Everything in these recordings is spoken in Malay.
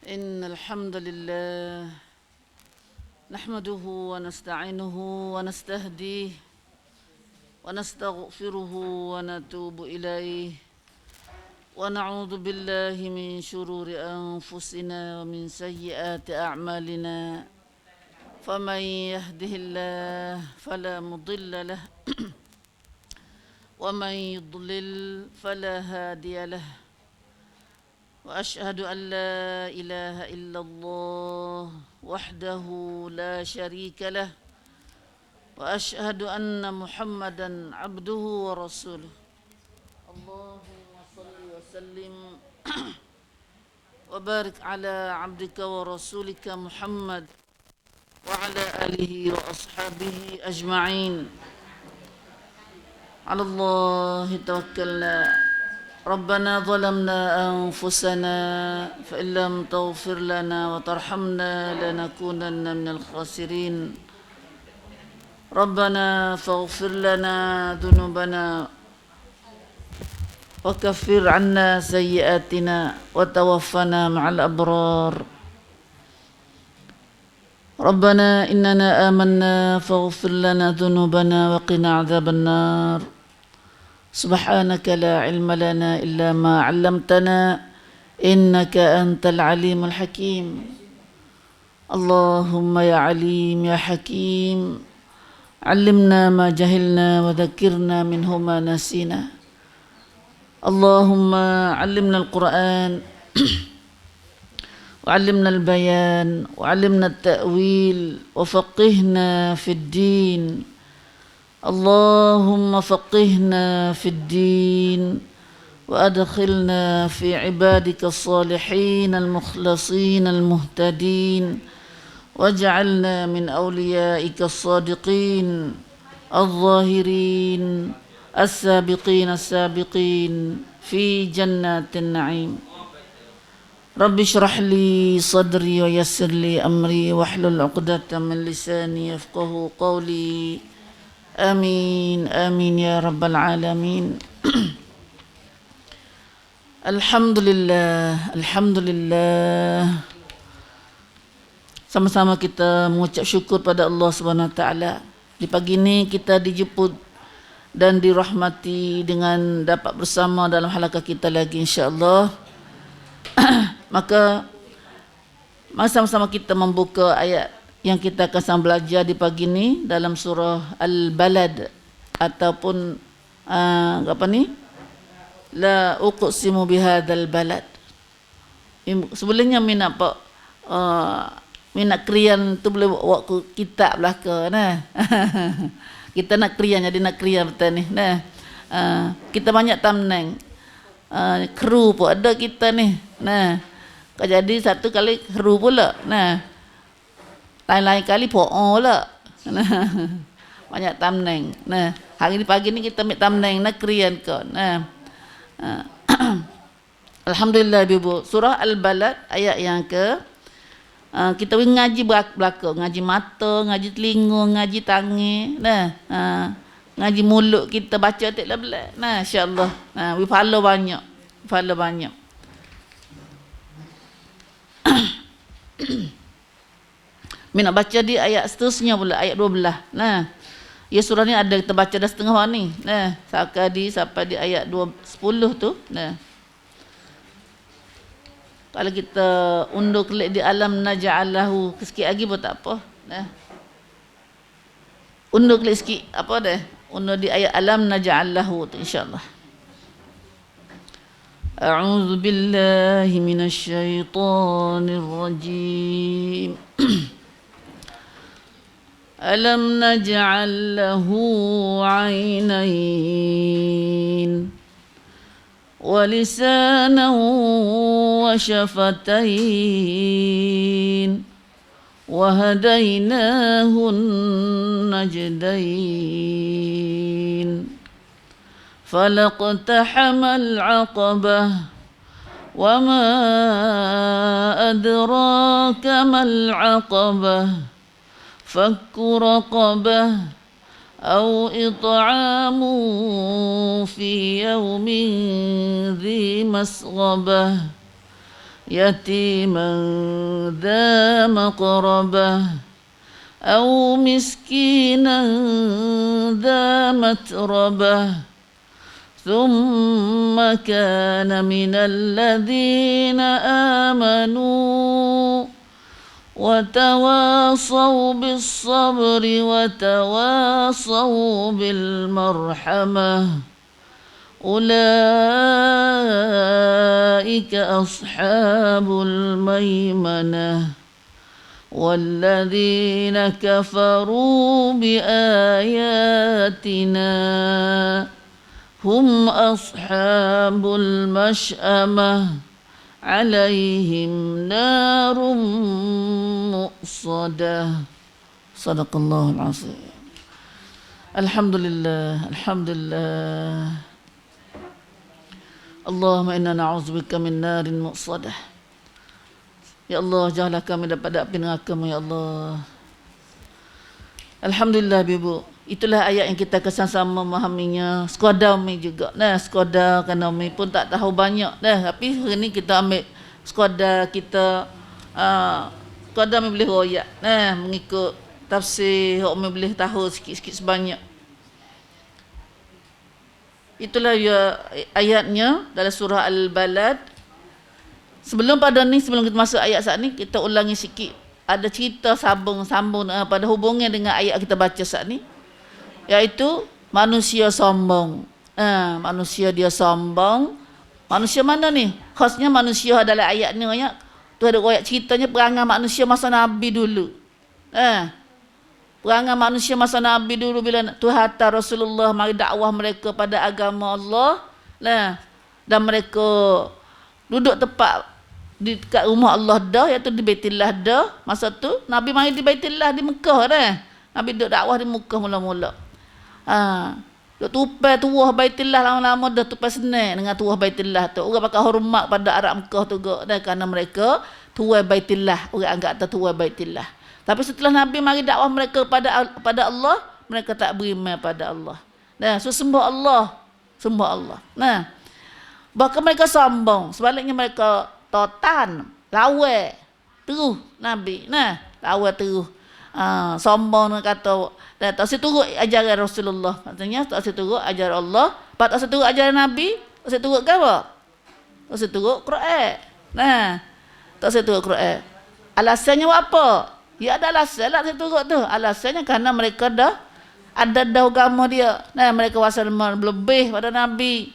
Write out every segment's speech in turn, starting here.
إن الحمد لله نحمده ونستعينه ونستهديه ونستغفره ونتوب إليه ونعوذ بالله من شرور أنفسنا ومن سيئات أعمالنا فمن يهده الله فلا مضل له ومن يضلل فلا هادي له وأشهد أن لا إله إلا الله وحده لا شريك له وأشهد أن محمدا عبده ورسوله اللهم صل وسلم وبارك على عبدك ورسولك محمد وعلى آله وأصحابه أجمعين على الله توكلنا ربنا ظلمنا أنفسنا فإن لم تغفر لنا وترحمنا لنكونن من الخاسرين ربنا فاغفر لنا ذنوبنا وكفر عنا سيئاتنا وتوفنا مع الأبرار ربنا إننا آمنا فاغفر لنا ذنوبنا وقنا عذاب النار سبحانك لا علم لنا إلا ما علمتنا إنك أنت العليم الحكيم اللهم يا عليم يا حكيم علمنا ما جهلنا وذكرنا منه ما نسينا اللهم علمنا القرآن وعلمنا البيان وعلمنا التأويل وفقهنا في الدين اللهم فقهنا في الدين وأدخلنا في عبادك الصالحين المخلصين المهتدين واجعلنا من أوليائك الصادقين الظاهرين السابقين في جنات النعيم رب اشرح لي صدري ويسر لي أمري واحلل عقدة من لساني يفقه قولي آمين آمين يا رب العالمين Alhamdulillah, Alhamdulillah. Sama-sama kita mengucap syukur pada Allah Subhanahu Wa Taala. Di pagi ini kita dijemput dan dirahmati dengan dapat bersama dalam halaqah kita lagi insya-Allah. Maka sama-sama kita membuka ayat yang kita akan sama belajar di pagi ini dalam surah Al-Balad ataupun apa ni? La uqsimu bihadzal balad. Sebelumnya minat pak minat krian tu boleh waktu kitab belaka nah. Kita nak krian jadi nak krian betul ni nah. Kita banyak tamneng. Kru pun ada kita ni. Nah. Jadi satu kali kru pula. Nah. Lain-lain kali po'o lah. Banyak tamneng. Nah, hari ni pagi ni kita ambil tamneng nak krian kau. Nah. Alhamdulillah ibu. Surah Al-Balad ayat yang ke kita ngaji belaka, ngaji mata, ngaji telinga, ngaji tangan. Nah, ngaji mulut kita baca tak belah. Nah, insya-Allah. Nah, we follow banyak. Follow banyak. Nak baca di ayat seterusnya pula ayat 12. Nah. Ya surah ni ada kita baca dah setengah ni. Nah, sampai di ayat 10 tu. Nah. Kalau kita undur klik di alam naj'alahu sikit lagi pun tak apa. Nah. Undur klik sikit apa dah? Undur di ayat alam naj'alahu tu insya-Allah. A'udzu billahi minasy syaithanir rajim. ألم نجعل له عينين ولسانا وشفتين وهديناه النجدين فلاقتحم العقبة وما أدراك ما العقبة فك رقبة أو إطعام في يوم ذي مسغبة يتيما ذا مقربة أو مسكينا ذا متربة ثم كان من الذين آمنوا وتواصوا بالصبر وتواصوا بالمرحمة أولئك أصحاب الميمنة والذين كفروا بآياتنا هم أصحاب المشأمة عليهم نار مؤصدة صدق الله العظيم. الحمد لله الحمد لله. Allahumma inna na'udzubika min narin muqsadah. Ya Allah, janganlah kami dapat api neraka-Mu ya Allah. Alhamdulillah Ibu. Itulah ayat yang kita sama-sama memahaminya. Sekadar umi juga. Nah, sekadar kerana umi pun tak tahu banyak dah. Tapi hari ni kita ambil sekadar kita sekadar umi boleh royak. Nah, mengikut tafsir umi boleh tahu sikit-sikit sebanyak. Itulah ya ayatnya dalam surah Al-Balad. Sebelum kita masuk ayat saat ni, kita ulangi sikit. Ada cerita sambung pada hubungan dengan ayat kita baca saat ni, iaitu manusia sombong. Manusia dia sombong. Manusia mana ni? Khasnya manusia dalam ayat ni banyak. Tu ada ayat ceritanya perangai manusia masa Nabi dulu. Perangai manusia masa Nabi dulu bila Tuhan hantar Rasulullah mari dakwah mereka pada agama Allah. Dan mereka duduk tepat di dekat rumah Allah dah, iaitu di Baitillah dah. Masa tu Nabi mari di Baitillah di Mekah dah. Nabi duduk dakwah di Mekah mula-mula. Duduk tupai tuah Baitillah lama-lama dah, tupai senang dengan tuah Baitillah tu. Orang pakai hormat pada Arab Mekah tu juga dah, kerana mereka tuai Baitillah. Orang anggap tak tuai Baitillah. Tapi setelah Nabi mari dakwah mereka pada Allah, mereka tak beriman pada Allah. So sembah Allah. Bahkan mereka sombong. Sebaliknya mereka totan, lawan terus Nabi. Lawan terus. Sombong kata tak seturut ajaran Rasulullah. Maksudnya tak seturut ajaran Allah, tak seturut ajaran Nabi, tak seturut apa? Tak seturut Quran. Tak seturut Quran. Alasannya apa? Ya ada alasan lah seturut tu. Alasannya kerana mereka dah ada agama dia. Mereka rasa lebih pada Nabi.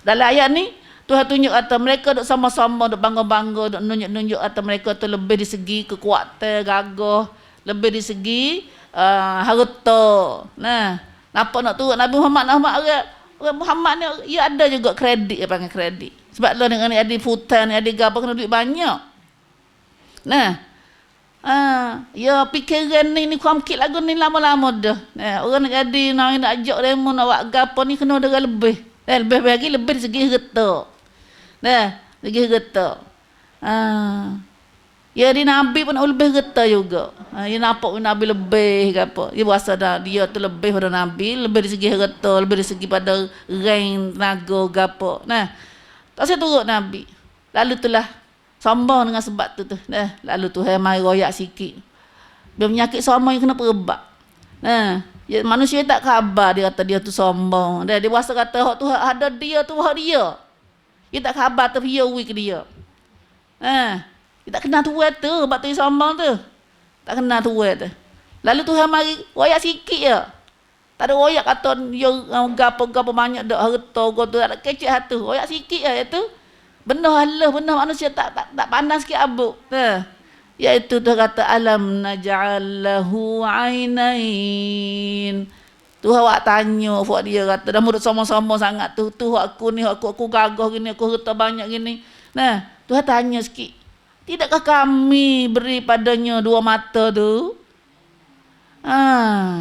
Dalam ayat ni Tuhan tunjuk kata mereka duk sama-sama, duk bangga-bangga, duk nunjuk-nunjuk kata mereka tu lebih di segi kekuatan, gagah, lebih di segi harta. Nampak nak turut Nabi Muhammad orang Muhammad ni, ia ada juga kredit, dia panggil kredit. Sebab lo dengan ni ada futan, ada gabah, kena duit banyak. Ya pikiran ni kuamkit lagu ni lama-lama dah. Orang nak jadi, nak ajak demo, nak buat gapo ni kena ada lebih. Lebih lagi, lebih dari segi harta. Segi harta. Ya di Nabi pun lebih harta juga. Ya nampak Nabi lebih ke apa. Dia berasa dah dia tu lebih pada Nabi, lebih dari segi harta, lebih dari segi pada rank, tenaga, gapo. Tak saya turut Nabi. Lalu itulah sombong dengan sebab tu. Lalu Tuhan mari royak sikit. Dia penyakit sombong yang kena perebak. Ya, manusia tak khabar dia kata dia tu sombong. Dia berasa kata hak tu ada dia tu hak dia. Dia tak khabar tu dia weak dia. Dia tak kenal Tuhan tu sebab tu dia sombong tu. Tak kenal Tuhan tu. Lalu Tuhan mari royak sikit je. Tak ada royak kata dia gapo-gapo banyak dak harta kau tu, tak ada kecil hatu. Royak sikit je iaitu benar Allah, benar manusia tak pandang sikit abuk. Iaitu Tuhan kata alam naj'allahu ainain. Tuhan awak tanya buat dia kata dah murid sama-sama sangat tu aku ni aku gagah gini, aku harta banyak gini. Tuhan tanya sikit. Tidakkah kami beri padanya dua mata tu?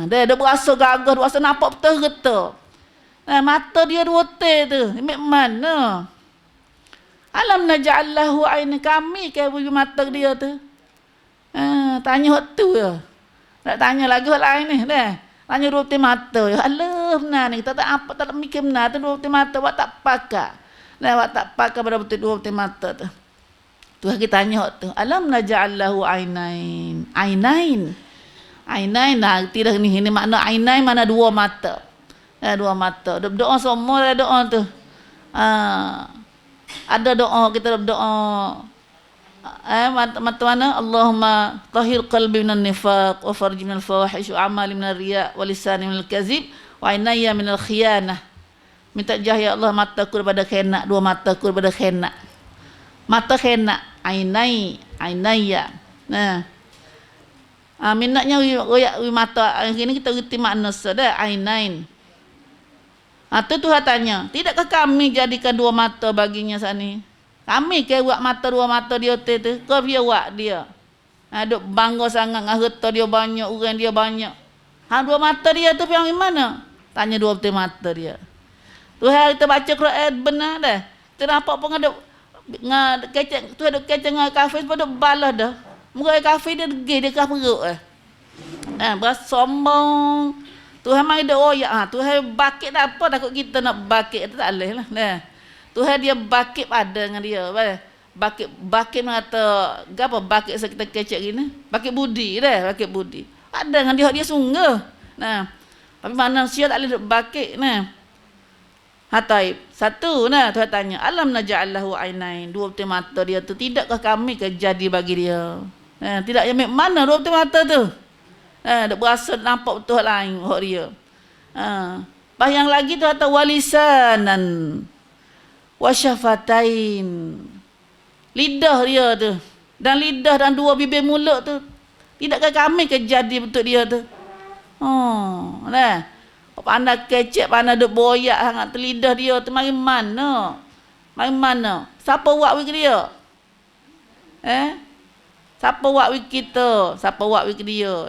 Dia berasa gagah, berasa nampak betul harta. Mata dia dua teh tu. Mek mana? Alam naj'allahu ainain, kami ke beri mata dia tu. Tanya hak tu je. Tak tanya lagi hak lain ni dah. Tanya dua mata. Ya Allah benar ni, kita tak apa tak mikir benar tu dua mata buat tak pakai. Lewat tak pakai pada betul dua betul mata tu. Tuhan kita tanya tu, alam naj'al lahu ainain. Ainain nah tidak ni ini makna ainain mana dua mata. Dua mata. Doa semua ada doa tu. Ada doa kita berdoa. Mata mana? Allahumma tahhir qalbi minan nifaq wa farji minal fawahish wa amali minal riya wa lisani minal kazib wa ainaya minal khiyanah. Minta jah ya Allah mataku daripada khianat, dua mataku daripada khianat. Mata khianat, ainaya. Nah. Minatnya royak mata ini kita reti makna dah ainain. Tu Tuhan tanya, tidakkah kami jadikan dua mata baginya sani? Kami ke buat mata dua mata dia tu, kau dia buat dia. Duk bangga sangat dengan harta dia banyak, orang dia banyak. Dua mata dia tu yang mana? Tanya dua betul mata dia. Tuhan kita baca Quran benar dah. Kita nampak pun ada kecek, tu ada kecek dengan kafir pun duk balas dah. Muka kafir dia degil dia kah perut beras sombong. Tuhan mai dak royak Tuhan bakit tak apa takut kita nak bakit tu tak boleh lah. Tuhan dia bakit pada dengan dia. Bakit mengata gapo bakit kita kecek gini? Bakit budi dah, bakit budi. Ada dengan dia sungguh. Tapi manusia tak boleh bakit Taib. Satu Tuhan tanya, alam naj'al lahu ainain. Dua betul mata dia tu tidakkah kami jadi bagi dia? Tidak yang mana dua betul mata tu? Dak berasa nampak betul lain hak dia. Pas yang lagi tu kata walisanan wasyafatain. Lidah dia tu. Dan lidah dan dua bibir mulut tu. Tidakkah kami jadi betul dia tu? Pandai kecek, pandai duk boyak sangat lidah dia tu mari mana? Mari mana? Siapa buat wik dia? Siapa buat wik kita? Siapa buat wik dia?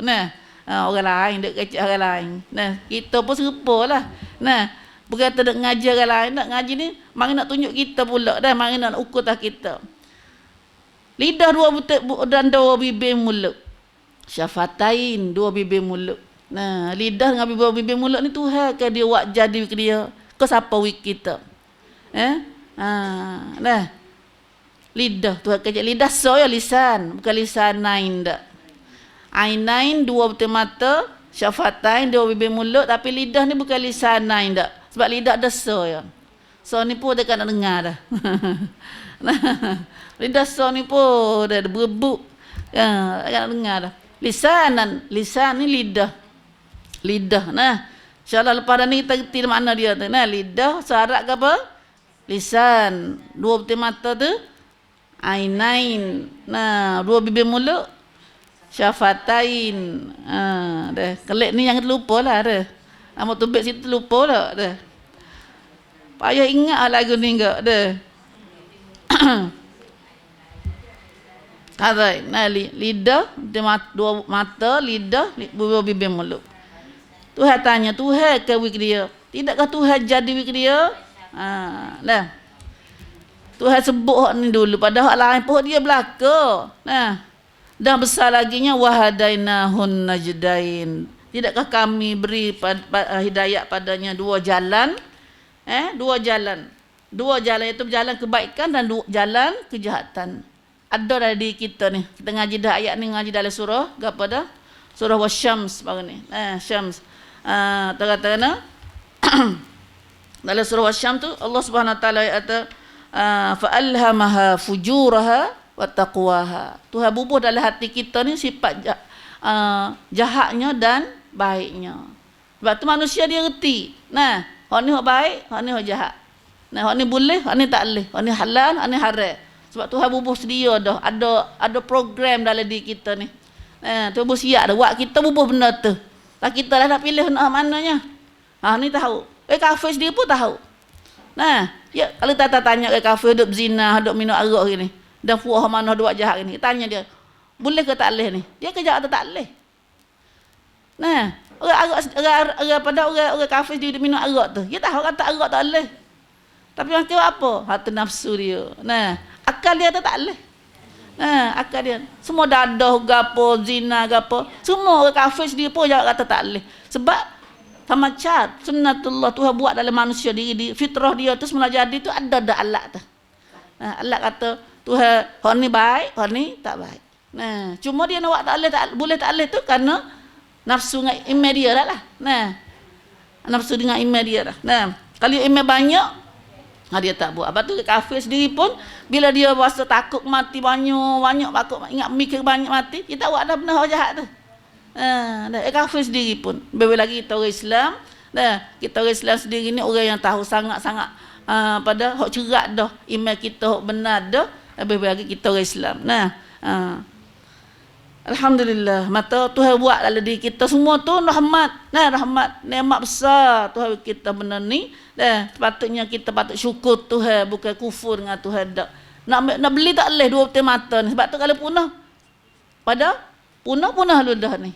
Orang lain duk kecek orang lain. Kita pun serupalah. Berkata duk ngaji orang lain, nak ngaji ni mari nak tunjuk kita pula dah, mari nak ukur tak kita. Lidah dua dan dua bibir mulut. Syafatain dua bibir mulut. Lidah dengan bibir mulut ni Tuhan ke dia buat jadi wik dia. Kau siapa wik kita? Lidah Tuhan kejap lidah ya lisan, bukan lisan nain dak. Ainain dua betul mata, syafatain dua bibir mulut, tapi lidah ni bukan lisan nain dak. Sebab lidah ada ya. Ni pun dekat nak dengar dah. Lidah ni pun dah berebut. Dekat nak dengar dah. Lisan ni lidah. InsyaAllah lepas dah ni kita kerti makna dia tu. Lidah syarat ke apa? Lisan. Dua betul mata tu ainain. Dua bibir mulut syafatain. Dah kelik ni jangan terlupa lah dah. Nama tubik situ lupa lah dah. Payah ingat lagu ni enggak dah. Lidah, dua mata, lidah, dua bibir mulut. Tuhan tanya, Tuhan ke wik dia? Tidakkah Tuhan jadi wik dia? Tuhan sebut hak ni dulu, padahal hak lain pun dia belaka. Dan besar laginya wahadainahun najdain. Tidakkah kami beri hidayat padanya dua jalan? Dua jalan. Dua jalan itu jalan kebaikan dan jalan kejahatan. Ada dari kita ni. Kita ngaji dah ayat ni, ngaji dalam surah apa dah? Surah Wasyams baru ni. Syams. Kata-kata dalam surah Wasyams tu Allah Subhanahu Wa Taala kata fa alhamaha fujuraha wa taqwaha. Tuhan bubuh dalam hati kita ni sifat jahatnya dan baiknya. Sebab tu manusia dia reti. Hak ni hak baik, hak ni hak jahat. Hak ni boleh, hak ni tak boleh. Hak ni halal, hak ni haram. Sebab Tuhan bubuh sedia dah. Ada program dalam diri kita ni. Tuhan bubuh siap dah buat kita bubuh benda tu. Tak kita lah nak pilih nak mananya. Ni tahu. Kafir sendiri pun tahu. Ya, kalau tata tanya kafir duk berzina, duk minum arak gini. Dan fuah mana duk buat jahat gini. Tanya dia, boleh ke tak boleh ni? Dia kerja atau tak boleh? Orang kafir dia minum arak tu. Dia tahu kata arak tak boleh. Tapi makan apa? Hati nafsu dia. Akal dia tak boleh. Akal dia. Semua dadah gapo, zina gapo. Semua orang kafir dia pun jangan kata tak boleh. Sebab Tamacat sunnatullah Tuhan buat dalam manusia diri fitrah dia tu semula jadi tu ada alat tu. Alat kata Tuhan hak ni baik, hak ni tak baik. Nah, cuma dia nak buat tak boleh tu kerana nafsu dengan iman dia lah. Nah. Nafsu dengan iman dia lah. Nah, kalau iman banyak dia tak buat. Lepas tu kafir sendiri pun bila dia rasa takut mati banyak takut ingat mikir banyak mati, dia tak buat dah benda hak jahat tu. Dah kafir sendiri pun. Lebih lagi kita orang Islam, kita orang Islam sendiri ni orang yang tahu sangat-sangat pada hak cerak dah, iman kita hak benar dah, lebih lagi kita orang Islam. Alhamdulillah, mata Tuhan buat dalam diri kita semua tu rahmat. Rahmat, nikmat besar Tuhan kita benar ni. Sepatutnya kita patut syukur Tuhan, bukan kufur dengan Tuhan dak. Nak beli tak boleh dua betul mata ni. Sebab tu kalau punah punah ludah ni.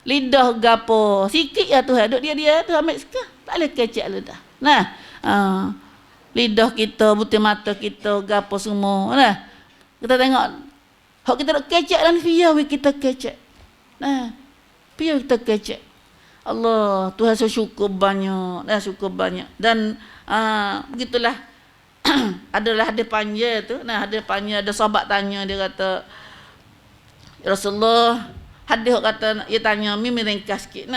Lidah gapo sikit ya Tuhan duk dia tu ambil sekah. Tak boleh kecek ludah. Lidah kita, butir mata kita, gapo semua. Kita tengok hak kita nak kecek dan biar kita kecek. Biar kita kecek. Allah, Tuhan saya syukur banyak. Syukur banyak. Dan begitulah adalah hadis panjang tu. Hadis panjang ada sahabat tanya, dia kata Rasulullah, hadis kata dia tanya mimi ringkas sikit.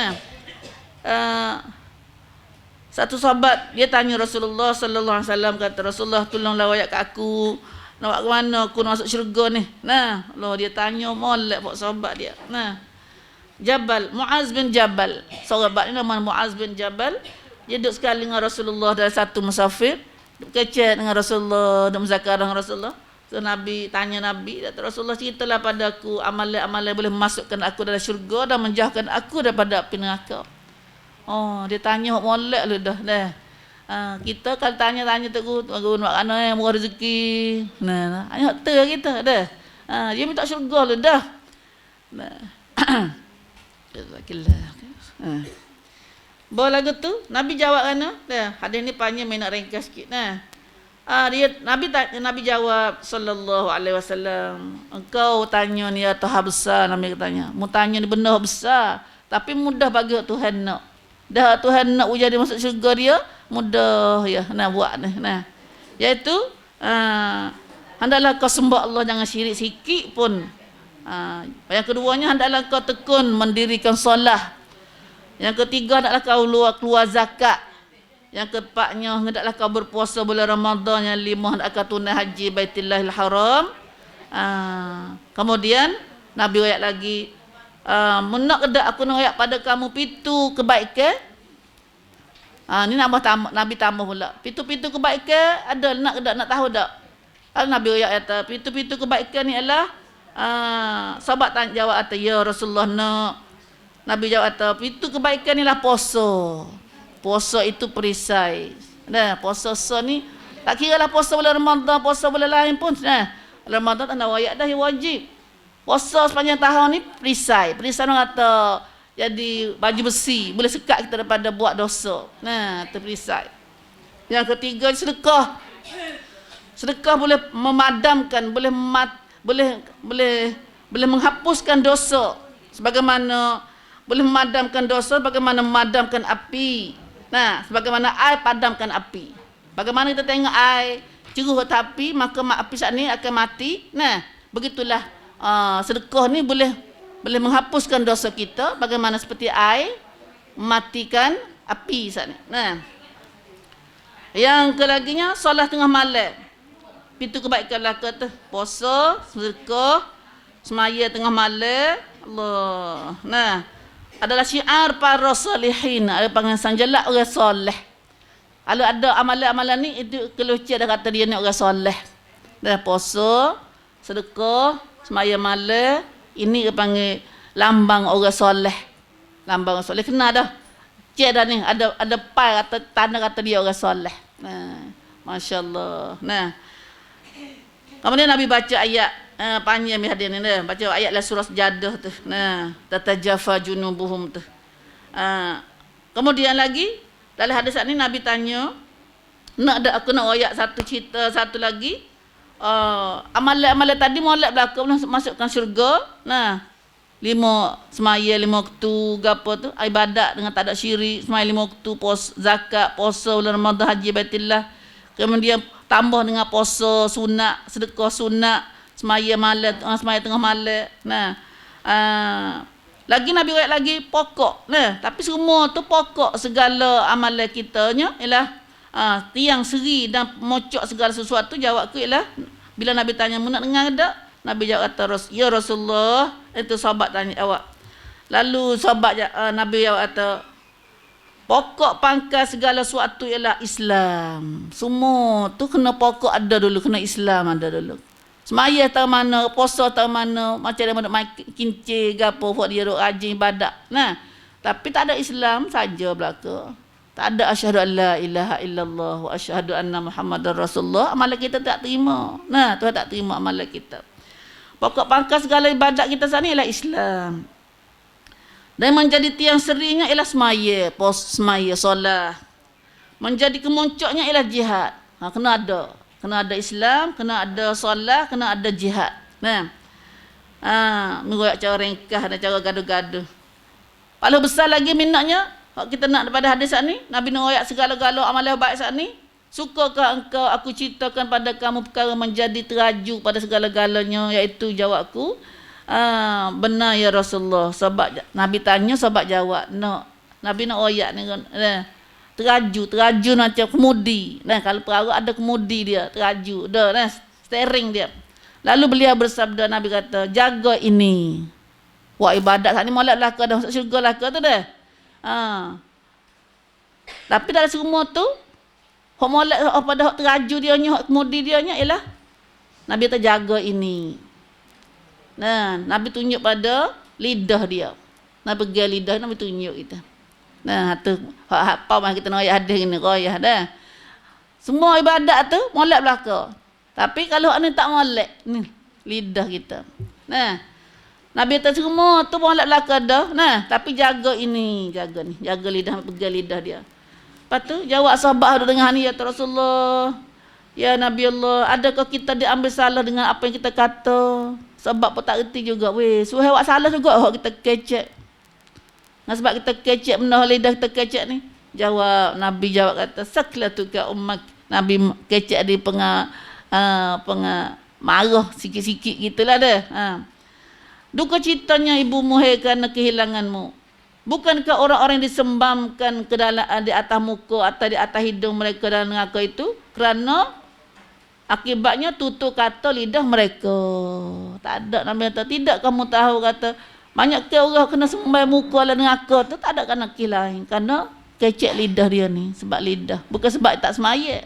Satu sahabat dia tanya Rasulullah sallallahu alaihi wasallam, kata Rasulullah tolonglah wayak kat aku. Nak buat ke mana aku nak masuk syurga ni? Allah dia tanya molek buat sahabat dia. Jabal Muaz bin Jabal. Sahabat ni nama Muaz bin Jabal. Dia duduk sekali dengan Rasulullah dalam satu musafir. Duduk kecek dengan Rasulullah, duduk muzakarah dengan Rasulullah. So Nabi tanya Nabi, kata Rasulullah ceritalah pada aku amalan-amalan boleh memasukkan aku dalam syurga dan menjauhkan aku daripada api neraka. Dia tanya molek lu dah. Kita kalau tanya-tanya tu guru nak ana murah rezeki. Hanya tu kita dah. Dia minta syurga lu dah. Jazakallah. Bawa lagu tu Nabi jawab kan hadis ni panjang nak ringkas sikit. Nabi jawab sallallahu alaihi wasallam, engkau tanya ni atau besar. Nabi tanya, mu tanya ni benda besar tapi mudah bagi Tuhan nak. Dah Tuhan nak ujar dia masuk syurga dia, mudah ya nak buat ni. Iaitu hendaklah kau sembah Allah, jangan syirik sikit pun. Yang keduanya hendaklah kau tekun mendirikan solat. Yang ketiga hendaklah kau keluar zakat. Yang keempatnya hendaklah kau berpuasa bulan Ramadan. Yang lima hendaklah kau tunai haji Baitullahil Haram. Kemudian Nabi ayat lagi, menak kedak aku nak ayat pada kamu pitu kebaikan. Ni Nabi tambah pula. Pitu-pitu kebaikan ada nak kedak nak tahu tak? Nabi ayat kata pitu-pitu kebaikan ni adalah sahabat tanya jawab kata ya Rasulullah nak. Nabi jawab kata pitu kebaikan ni lah puasa. Puasa itu perisai. Puasa ni tak kira lah puasa bulan Ramadan, puasa bulan lain pun. Ramadan tak ada ayat dah wajib. Puasa sepanjang tahun ni perisai. Perisai orang kata jadi baju besi, boleh sekat kita daripada buat dosa. Itu perisai. Yang ketiga sedekah. Sedekah boleh memadamkan, boleh menghapuskan dosa. Sebagaimana boleh memadamkan dosa, bagaimana memadamkan api. Sebagaimana air padamkan api. Bagaimana kita tengok air ceruh api, maka api saat ni akan mati. Begitulah sedekah ni boleh menghapuskan dosa kita, bagaimana seperti air mematikan api saat ni. Yang kelaginya solat tengah malam. Itu kebaikan lah kata puasa, sedekah, semaya tengah malam. Allah. Adalah syiar para salihin. Ada panggil sanjalak orang soleh. Kalau ada amalan-amalan ni, itu kelucu dah kata dia ni orang soleh. Dah puasa, sedekah, semaya malam. Ini dia panggil lambang orang soleh. Lambang orang soleh. Kena dah. Cik dah ni. Ada pai kata, tanda kata dia orang soleh. Masya Allah. Kemudian Nabi baca ayat panjang hadis ni dah. Baca ayat la surah Sajadah tu. Tatajafa junubuhum tu. Kemudian lagi dalam hadis ni Nabi tanya, aku nak ayat satu cerita satu lagi. Amalan-amalan tadi molek belaka masukkan syurga. semaya 5 waktu gapo tu ibadat dengan tak ada syirik, semaya 5 waktu, zakat, puasa bulan Ramadan, haji Baitullah. Kemudian tambah dengan puasa sunat, sedekah sunat, semaya malam, semaya tengah malam. Nah, lagi Nabi royak lagi pokok. Nah, tapi semua tu pokok segala amalan kitanya ialah tiang seri dan mocok segala sesuatu. Jawabku ialah bila Nabi tanya mu nak dengar tak? Nabi jawab kata, ya Rasulullah. Itu sahabat tanya jawab. Lalu sahabat Nabi jawab kata, pokok pangkal segala sesuatu ialah Islam. Semua tu kena pokok ada dulu, kena Islam ada dulu. Semaya tahu mana, puasa tahu mana, macam mana main kincir gapo buat dia rajin ibadat. Nah, tapi tak ada Islam saja belaka. Tak ada asyhadu an la ilaha illallah wa asyhadu anna Muhammadar Rasulullah, amalan kita tak terima. Nah, Tuhan tak terima amalan kita. Pokok pangkal segala ibadat kita sana ialah Islam. Dan menjadi tiang serinya ialah semaya, semaya, solat. Menjadi kemuncaknya ialah jihad. Kena ada Islam, kena ada solat, kena ada jihad. Nah, mengoyak cara ringkas dan cara gaduh-gaduh. Paling besar lagi minatnya, kita nak daripada hadis saat ni, Nabi nak royak segala-gala amalan baik saat ni. Sukakah engkau aku ceritakan pada kamu perkara menjadi teraju pada segala-galanya, iaitu jawabku, benar ya Rasulullah. Sahabat Nabi tanya, sahabat jawab, no. Nabi nak royak ni teraju macam kemudi. Nah, kalau perahu ada kemudi dia, teraju dah, nah, steering dia. Lalu beliau bersabda, Nabi kata, jaga ini. Wah, ibadat saat ni molek belaka dah, masuk syurga belaka tu dah. Tapi dalam semua tu, hak molek pada hak teraju dia nya, hak kemudi dia nya ialah Nabi kata jaga ini. Nah, Nabi tunjuk pada lidah dia. Nabi pegang lidah, Nabi tunjuk kita. Nah, tu hak apa mah kita nak ayat hadis ni royah dah. Semua ibadat tu molek belaka. Tapi kalau hak ni tak molek, ni lidah kita. Nah, Nabi kata semua tu molek belaka dah. Nah, tapi jaga ini, jaga ni, jaga lidah, pegang lidah dia. Lepas tu jawab sahabat ada dengar ni, ya Rasulullah, ya Nabi Allah, adakah kita diambil salah dengan apa yang kita kata? Sebab pun tak erti juga. Weh, suruh awak salah juga hak kita kecek. Nah, sebab kita kecek benda lidah kita kecek ni. Nabi jawab kata, saklatuka ummak. Nabi kecek di marah sikit-sikit gitulah dah. Duka citanya ibumu hai kerana kehilanganmu. Bukankah orang-orang yang disembamkan ke dalam di atas muka atau di atas hidung mereka dalam neraka itu kerana akibatnya tutur kata lidah mereka. Tak ada. Nabi kata, tidak kamu tahu, kata banyak ke orang kena sembam muka dalam neraka tu, tak ada kena lain. Kerana kecek lidah dia ni, sebab lidah. Bukan sebab tak semaya,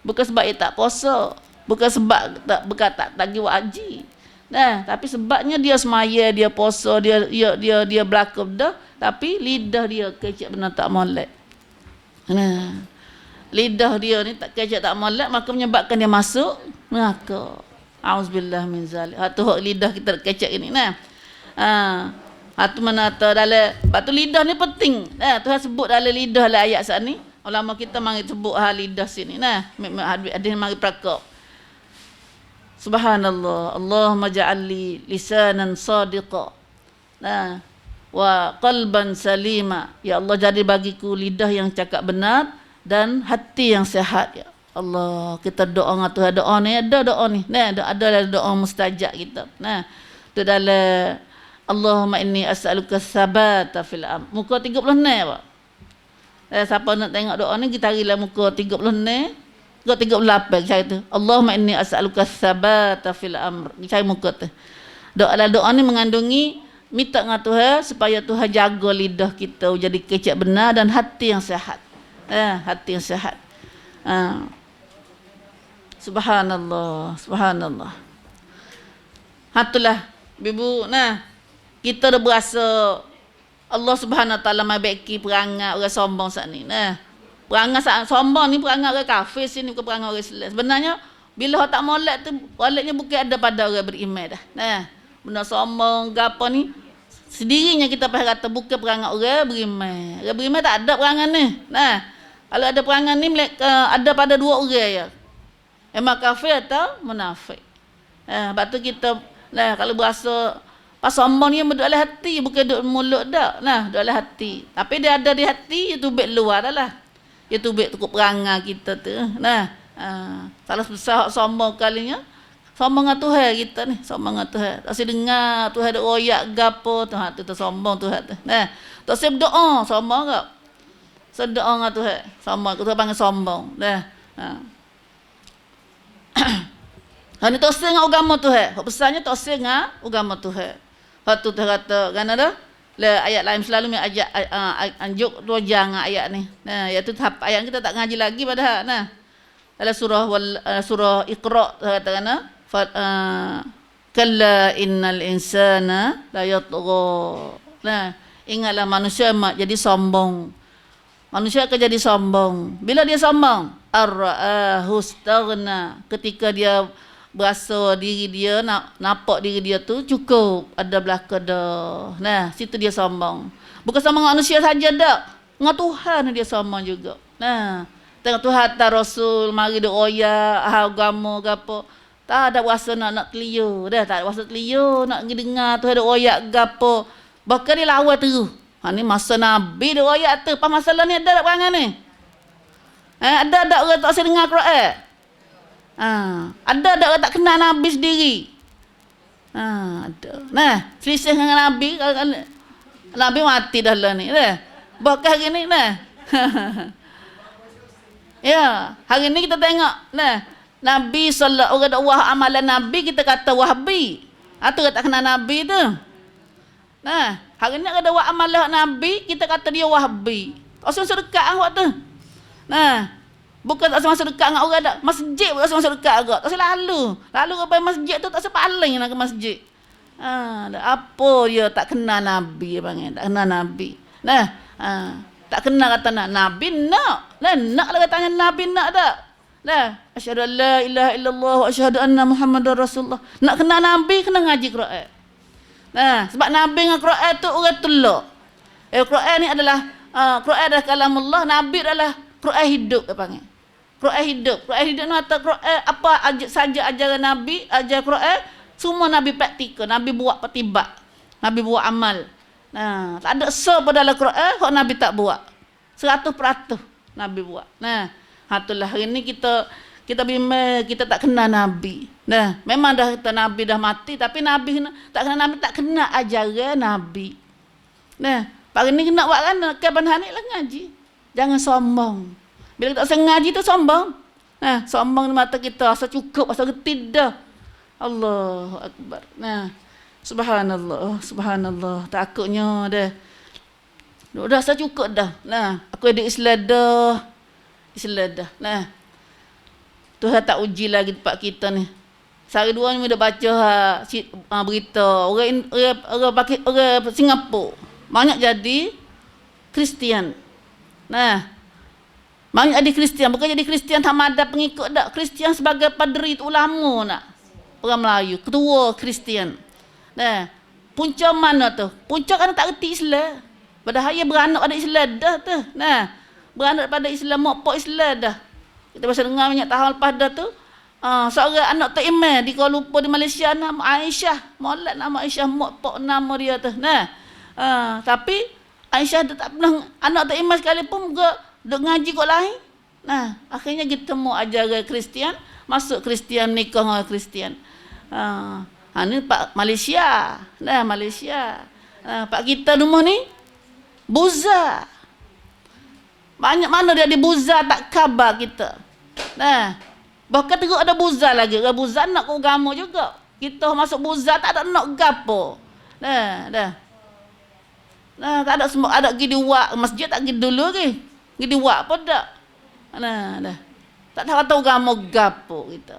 bukan sebab tak puasa, bukan sebab tak tagih haji. Nah, tapi sebabnya dia semaya, dia puasa, dia berlaku dah, tapi lidah dia kecek benar tak molek. Nah, lidah dia ni tak kecek tak molek, maka menyebabkan dia masuk neraka. Auzubillah min zalik. Hatu lidah kita kecek ini. Nah, hatu mana tu dalam, batu lidah ni penting. Nah, Tuhan sebut dalam lidah dalam ayat saat ni. Ulama kita mari sebut hal lidah sini. Nah, hadis mari prakok. Subhanallah, Allahumma ja'alli lisanan sadiqa, nah, wa qalban salima. Ya Allah, jadi bagiku lidah yang cakap benar dan hati yang sehat. Ya Allah, kita doa dengan Tuhan. Doa ni ada doa ni. Nah, ada doa mustajab kita. Nah, tu dalam Allahumma inni as'aluka sabata fil am. Muka 30 ni apa? Siapa nak tengok doa ni, kita harilah muka 30 ni. 38 saya tu. Allahumma inni as'aluka sabata fil amr. Saya muka tu. Doa ni mengandungi minta dengan Tuhan supaya Tuhan jaga lidah kita jadi kecek benar dan hati yang sehat. Hati yang sehat. Subhanallah, subhanallah. Hatulah ibu, nah, kita dah berasa Allah Subhanahu Wa Taala mabeki perangai orang sombong saat ni. Nah, perangai sombong ni perangai orang kafir sini, bukan perangai orang Islam. Sebenarnya bila orang tak molek tu, moleknya bukan ada pada orang beriman dah. Nah, benda sombong gapo ni sendirinya kita pernah kata bukan perangai orang beriman. Orang beriman tak ada perangai ni. Nah, kalau ada perangai ni ada pada dua orang ya. Emang kafir atau munafik. Lepas tu kita, nah, kalau berasa Pas sombong ni duduk dalam hati, bukan duduk mulut dak. Nah, duduk dalam hati. Tapi dia ada di hati, dia tubik luar dah lah. Dia tubik tukuk perangai kita tu. Nah, salah besar sombong kalinya. Sombong dengan Tuhan kita ni, sombong dengan Tuhan. Tak usah dengar Tuhan ada royak gapo, Tuhan tu sombong Tuhan tu. Nah, tak usah berdoa, sombong tak? Sedoa dengan Tuhan, sombong. Tuhan panggil sombong. Dah. Hani tak usah dengan agama Tuhan. Hak besarnya tak usah dengan agama Tuhan. Hak tu Tuhan kata, kan ada? Le ayat lain selalu mai ajak anjuk tu jangan ayat ni. Nah, iaitu ayat kita tak ngaji lagi padahal. Nah. Dalam surah Iqra kata kan? Kalla innal insana la yatgha. Nah, ingatlah manusia jadi sombong. Manusia akan jadi sombong. Bila dia sombong, ar-ra'ahu istaghna. Ketika dia berasa diri dia, nampak diri dia tu cukup, ada belaka dah. Nah, situ dia sombong. Bukan sama manusia saja dak. Dengan Tuhan dia sombong juga. Nah, tengok Tuhan tak Rasul mari dia royak agama ke apa. Tak ada rasa nak telia dah, tak ada rasa telia nak dengar Tuhan ada royak ke apa. Bahkan dia lawan terus. Ni masa Nabi dia royak tu, apa masalah ni ada tak perangai ni? Ada tak orang tak usah dengar Quran? Ada tak orang tak kenal Nabi sendiri? Ada. Nah, selisih dengan Nabi, Nabi mati dah lah ni. Bahkan hari ni, nah. Ya, hari ni kita tengok, nah, Nabi sallallahu orang dakwah amalan Nabi kita kata Wahabi. Tu tak kenal Nabi tu. Nah, hari ni ada dakwah amalan Nabi kita kata dia Wahabi. Tak usah dekat awak tu. Nah, bukan tak usah dekat dengan orang dak. Masjid pun tak usah dekat agak. Tak usah lalu. Lalu ke masjid tu tak usah paling nak ke masjid. Apa dia tak kenal Nabi panggil, tak kenal Nabi. Nah, tak kenal kata Nabi nak. Nak lah katanya Nabi nak tak? Asyhadu an la ilaha illallah wa asyhadu anna Muhammadar Rasulullah. Nak kenal Nabi kena ngaji Quran. Sebab Nabi dengan Quran tu orang telak. Quran ni adalah Quran adalah kalamullah, Nabi adalah Quran hidup dia panggil. Quran hidup. Quran hidup ni kata Quran apa saja ajaran Nabi, ajar Quran semua Nabi praktikkan, Nabi buat petibat. Nabi buat amal. Tak ada pada dalam Quran hak Nabi tak buat. 100% Nabi buat. Itulah hari ni kita bimbang kita tak kenal Nabi. Memang dah kata Nabi dah mati tapi Nabi tak kenal Nabi, tak kenal ajaran Nabi. Hari ni kena buat kan kapan hari lah ngaji. Jangan sombong. Bila kita tak ngaji tu sombong. Sombong di mata kita, asa cukup, asa reti dah. Allahu akbar. Subhanallah, subhanallah. Takutnya dah. Dah asa cukup dah. Aku ada Islam dah. Islam dah. Tuhan tak uji lagi tempat kita ni. Sehari dua ni dah baca berita orang pakai orang Singapura banyak jadi Kristian. Banyak jadi Kristian, bukan jadi Kristian hamada pengikut dak. Kristian sebagai padri ulama nak. Orang Melayu, ketua Kristian. Punca mana tu? Punca kan tak reti Islam. Padahal ia beranak pada Islam dah tu. Beranak pada Islam, mokpok Islam dah. Kita pasal dengar banyak tahun lepas dah tu. Seorang anak terimeh di Kuala Lumpur di Malaysia nama Aisyah. Molek nama Aisyah, mokpok nama dia tu. Tapi Aisyah dia tak pernah anak terimeh sekalipun duk ngaji kot lain. Akhirnya kita mau ajaran Kristian, masuk Kristian, nikah dengan Kristian. Ni Pak Malaysia. Malaysia. Pak kita rumah ni buza. Banyak mana dia di buza tak khabar kita. Bahkan teruk ada buza lagi. Buza nak ke agama juga. Kita masuk buza tak ada nak gapo. Tak ada semua ada pergi diwak masjid tak pergi dulu ke. Pergi diwak pun tak. Tak tahu agama gapo kita.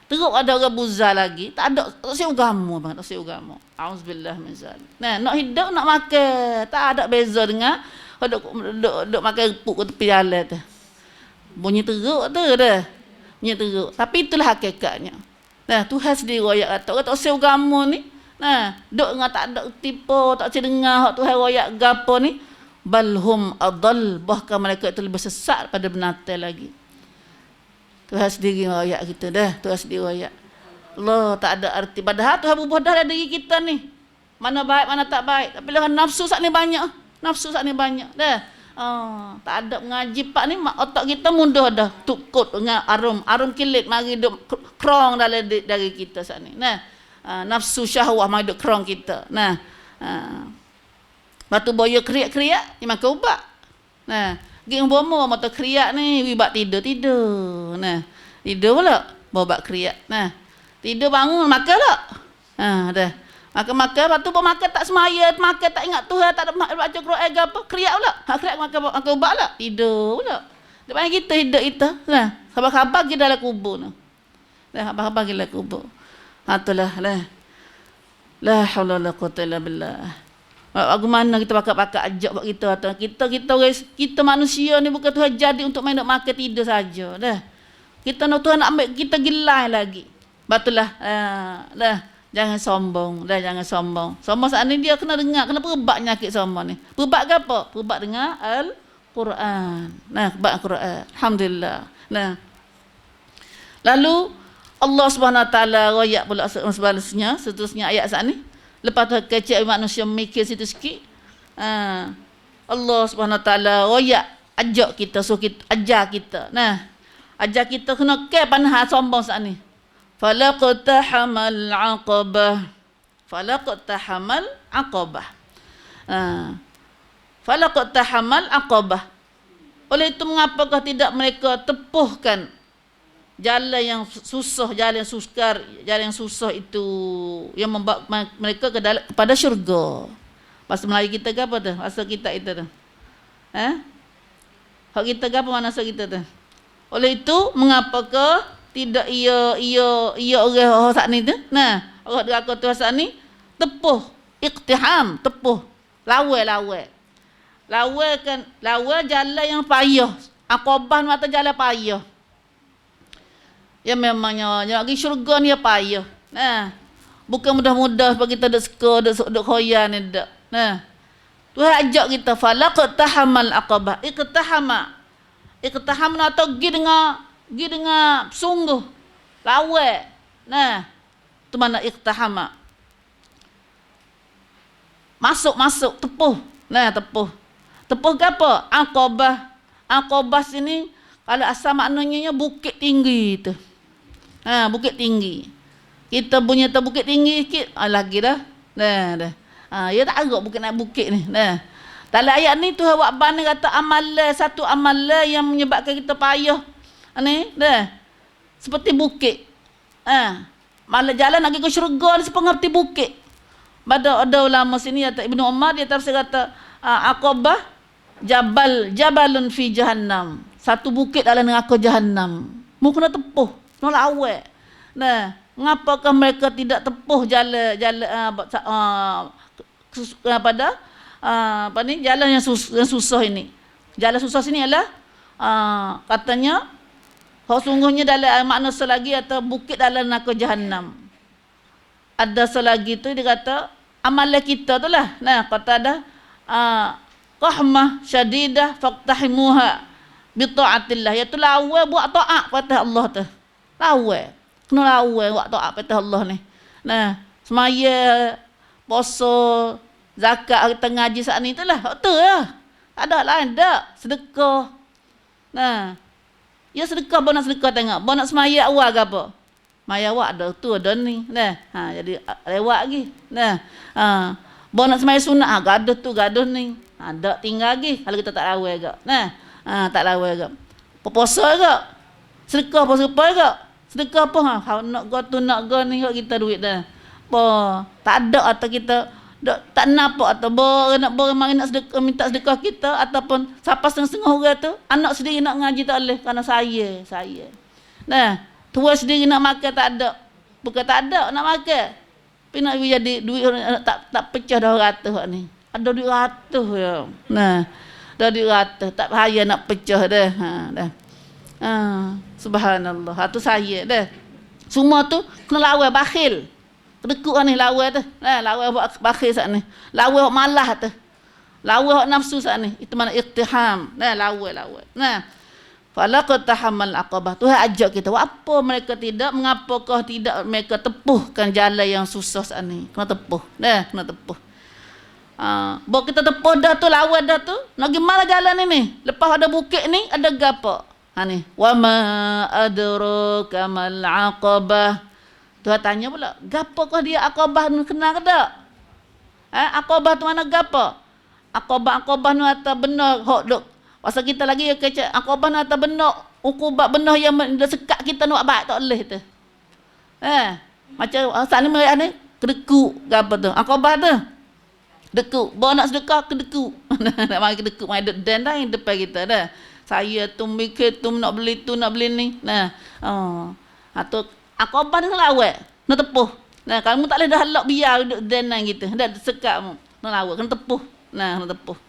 Teruk ada orang buza lagi. Tak ada tak siap agama bang, tak siap agama. Auzubillah min zalik. Nak hidup nak makan, tak ada beza dengan duk makan repuk ke tepi jalan tu. Bunyi teruk tu dah. Bunyi teruk. Tapi itulah hakikatnya. Tuhan sendiri royak kata, orang tak siap agama ni. Duk dengan tak ada tipu, tak siap dengar hak Tuhan royak gapo ni. Balhum adall, bahkan mereka itu lebih sesat pada binatang lagi. Tuhan sendiri royak kita dah. Tuhan sendiri royak. Allah tak ada arti. Padahal Tuhan berubah dah diri kita ni. Mana baik, mana tak baik. Tapi lah nafsu saat ni banyak. Nafsu saat ni banyak. Dah. Tak ada mengaji pak ni, otak kita mundur dah. Tukut dengan arum kilit mari duk krong dari kita saat ni. Nah. Nafsu syahwah mari duk krong kita. Nah. Batu boyo kriak-kriak, ni makan ubat. Nah. Gi umur mata kriak ni, wibat tidur. Nah. Tidur pula, bawa kriak. Nah. Tidur bangun, makan tak? Dah. Makan, lepas tu makan tak semaya, makan tak ingat Tuhan, tak ada baca Quran ke apa, kriak pula. Kriak makan ubat pula, tidur pula. Depan kita hidup kita, lah. Khabar-khabar kita dalam kubur tu. Lah, khabar-khabar kita dalam kubur. Itulah, lah. La haula wala quwwata illa billah. Bagaimana kita pakat-pakat ajak buat kita manusia ni bukan Tuhan jadi untuk main nak makan tidur saja, dah. Kita nak Tuhan nak ambil kita gilai lagi. Batulah, dah. Jangan sombong, dah jangan sombong. Sombong saat ni dia kena dengar, kena berubat penyakit sombong ni. Berubat ke apa? Berubat dengar Al-Quran. Nah, berubat Al-Quran. Alhamdulillah. Nah. Lalu Allah Subhanahu Wa Taala royak pula seterusnya ayat saat ni. Lepas tu kecil manusia mikir situ sikit. Allah Subhanahu Wa Taala royak ajak kita, suruh kita ajar kita. Nah, ajar kita kena ke panah sombong saat ni. Falaqtahamal aqabah. Falaqtahamal aqabah. Oleh itu mengapakah tidak mereka tepuhkan jalan yang susah, jalan yang sukar, jalan yang susah itu yang membawa mereka kepada syurga. Bahasa Melayu kita ke apa tu? Bahasa kita itu tu. Hak kita ke apa bahasa kita tu? Oleh itu mengapakah tidak ia orang saat ni tu. Nah, orang dia kata saat ni tepuh, iqtiham, tepuh, lawai jalan yang payah. Aqabah mata jalan payah. Ya memangnya pergi syurga ni payah. Nah, bukan mudah-mudah bagi kita dak suka, dak khoya ni dak. Nah, Tuhan ajak kita falaqtahamal aqabah, iqtaham atau gi dengan sungguh lawai. Nah, tu mana iqtahama. Masuk tepuh. Nah, tepuh ke apa? Aqabah sini kalau asal maknanya bukit tinggi tu. Bukit tinggi. Kita punya tu bukit tinggi sikit, lagi dah. Dah. Ya tak agak bukit ni. Nah. Dalam ayat ni Tuhan buat ban kata satu amalan yang menyebabkan kita payah. Ni dah seperti bukit. Malah jalan nak pergi ke syurga ni seperti bukit. Ada ulama sini kata Ibnu Umar dia tafsir kata Aqabah jabalun fi jahannam. Satu bukit dalam neraka jahannam. Mu kena tepuh, kena lawai. Nah, mengapakah mereka tidak tepuh jalan pada jalan yang susah ini. Jalan susah sini ialah katanya sungguhnya dalam makna selagi atau bukit dalam neraka jahannam. Ada selagi tu dia kata amalan kita tu lah. Nah, kata ada qahmah syadidah faqtahimuha bi taatillah. Iaitu lawai buat taat pada Allah tu. Lawai. Kena lawai buat taat pada Allah ni. Nah, semaya, puasa, zakat kita ngaji saat ni tu lah. Betul lah. Tak ada lain dak. Sedekah. Nah, ya sedekah, nak sedekah tengok. Nak semaya awal ke apa? Maya awak ada tu, ada ni. Nah, jadi lewat lagi. Nah, nak semaya sunat, gaduh tu, gaduh ni. Ada tinggal lagi kalau kita tak lawai ke. Nah, tak lawai ke. Puasa ke? Sedekah apa serupa ke? Sedekah apa? Nak go tu, nak go ni kita duit dah. Apa? Tak ada atau kita tak nampak atau nak mari nak sedekah, minta sedekah kita ataupun siapa setengah-setengah orang tu anak sendiri nak ngaji tak boleh kerana saya. Nah, tua sendiri nak makan tak ada. Bukan tak ada nak makan. Tapi nak jadi duit tak pecah dah 100 ni. Ada duit 100 ya. Nah, dah duit 100 tak bahaya nak pecah dah. Dah. Subhanallah. Tu saya dah. Semua tu kena lawan bakhil. Kedekut ni lawai tu. Lawai buat bakhil saat ni. Lawai buat malah tu. Lawai buat nafsu saat ni. Itu mana iqtiham. Lawai. Nah. falaqtahamal aqabah. Tuhan ajak kita, apa mereka tidak, mengapakah tidak mereka tepuhkan jalan yang susah ni? Kena tepuh. Kena tepuh. Bawa kita tepuh dah tu, lawan dah tu. Nak gimana jalan ini? Lepas ada bukit ni, ada gapo? Ni. Wa ma adraka mal aqabah. Tuhan tanya pula, gapakah dia aqabah ni, kenal ke tak? Aqabah tu mana gapo? Aqabah nu atas benar hok dok. Pasal kita lagi kecek aqabah nu atas benar, ukubat benar yang sekat kita nak baik tak boleh tu. Macam asal ni mereka ni kedekuk gapo tu? Aqabah tu. Dekuk, bawa nak sedekah kedekuk. Nak mari kedekuk mai den dah yang depan kita dah. Saya tu mikir tu nak beli tu nak beli ni. Tu aqabah ni lawak, nak tepuh. Kamu tak boleh dah halak biar duduk den kita. Dah sekat mu. Nak lawak kena tepuh. Nak tepuh.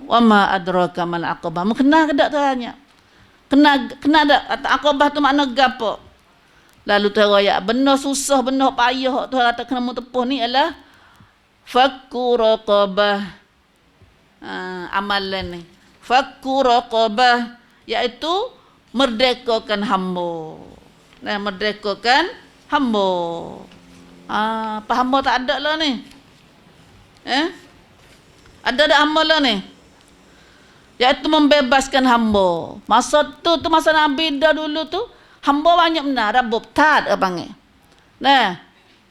Wa ma adraka mal aqabah. Mu kenal ke tak tanya? Kenal tak aqabah tu makna gapo? Lalu Tuhan royak benar susah, benar payah Tuhan kata kena mu tepuh ni ialah fakku raqabah. Amalan ni. Fakku raqabah iaitu merdekakan hamba. Merdekakan hamba. Apa hamba tak ada lah ni? Ada hamba lah ni? Iaitu membebaskan hamba. Masa tu masa Nabi dah dulu tu, hamba banyak benar. Rabub tad apa panggil.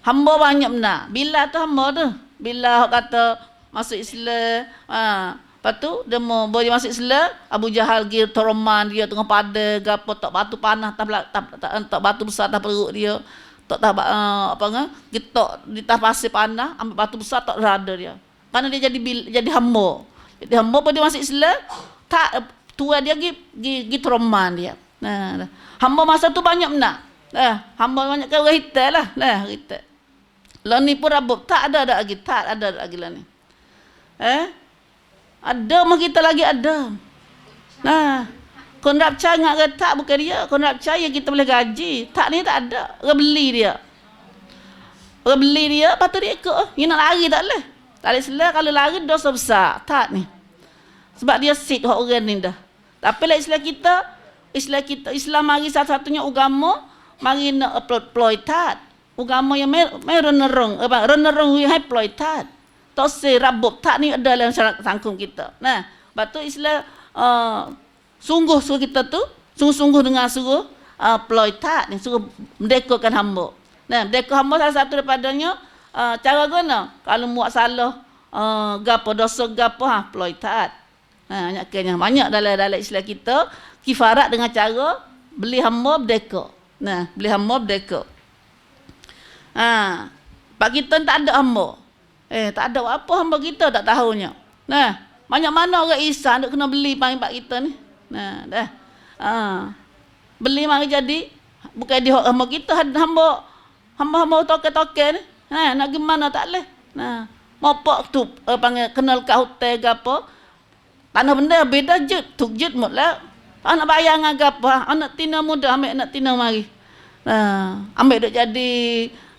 Hamba banyak benar. Bila tu hamba tu? Bila kata masuk Islam, lepas tu dia mau boleh masuk Islam, Abu Jahal pergi toroman dia tengah pada gapo tak batu panah tak batu besar tak perut dia. Tak apa ngah gitok di tas pasir panah ambil batu besar tak ada dia. Karena dia jadi hamba. Jadi hamba pada masuk Islam, tak tua dia pergi toroman dia. Hamba masa tu banyak benar. Hamba banyak kan orang hitam lah, hitam. Lah ni pun rabuk tak ada lagi, tak ada lagi lah ni. Ada mah kita lagi ada. Kau nak percaya ngak ke tak bukan dia. Kau nak percaya kita boleh gaji. Tak ni tak ada. Orang beli dia. Orang beli dia, patut dia ikut. Dia nak lari tak boleh. Tak boleh selah kalau lari dosa besar. Tak ni. Sebab dia sit orang ni dah. Tapi lah Islam mari satu-satunya agama mari nak exploitat. Agama yang renarung yang exploitat. Tak se rabuk tak ni ada dalam sangkum kita. Batu Islam sungguh kita tu sungguh-sungguh dengan suruh exploitat ni, suruh merdekakan hamba. Merdeka hamba salah satu daripadanya cara guna kalau buat salah gapo dosa gapo exploitat. Banyak dalam Islam kita kifarat dengan cara beli hamba merdeka. Beli hamba merdeka. Pak kita tak ada hamba. Tak ada apa hamba kita tak tahunya. Banyak mana orang Isa nak kena beli pak kita ni. Dah. Beli mari jadi bukan di hamba kita hamba toke-toke ni. Nak gimana tak leh. Mopok tu panggil kenal kat hotel ke apa. Tanah benda beda jet, tuk jet mutlah. Nak bayar dengan gapo? Anak tina muda ambil anak tina mari. Ambil duk jadi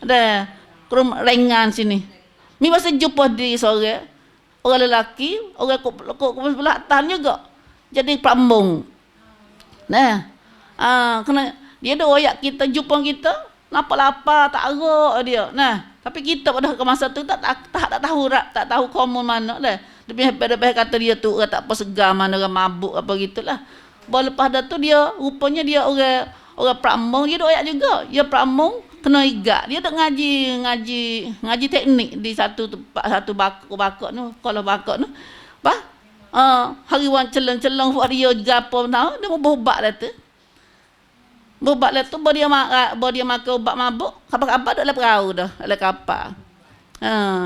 ada kerum rengan sini. Mi masa jumpa di sore orang lelaki, orang kok belah tan juga. Jadi pambung. Kena dia ada royak kita jumpa kita, lapar-lapar tak arok dia. Tapi kita pada masa tu tak tahu komun mana dah. Lebih kata dia tu orang tak apa segar mana orang mabuk apa gitulah. Baru lepas dah tu dia rupanya dia orang pramung dia royak juga. Dia pramung kena igat. Dia tak ngaji teknik di satu bakok tu. Kalau bakok tu. Hariwan celeng-celeng buat dia gapo tahu dia mau berubat dah tu. Berubat dah tu baru dia makan ubat mabuk, kapal-kapal dak le perahu dah, le kapal.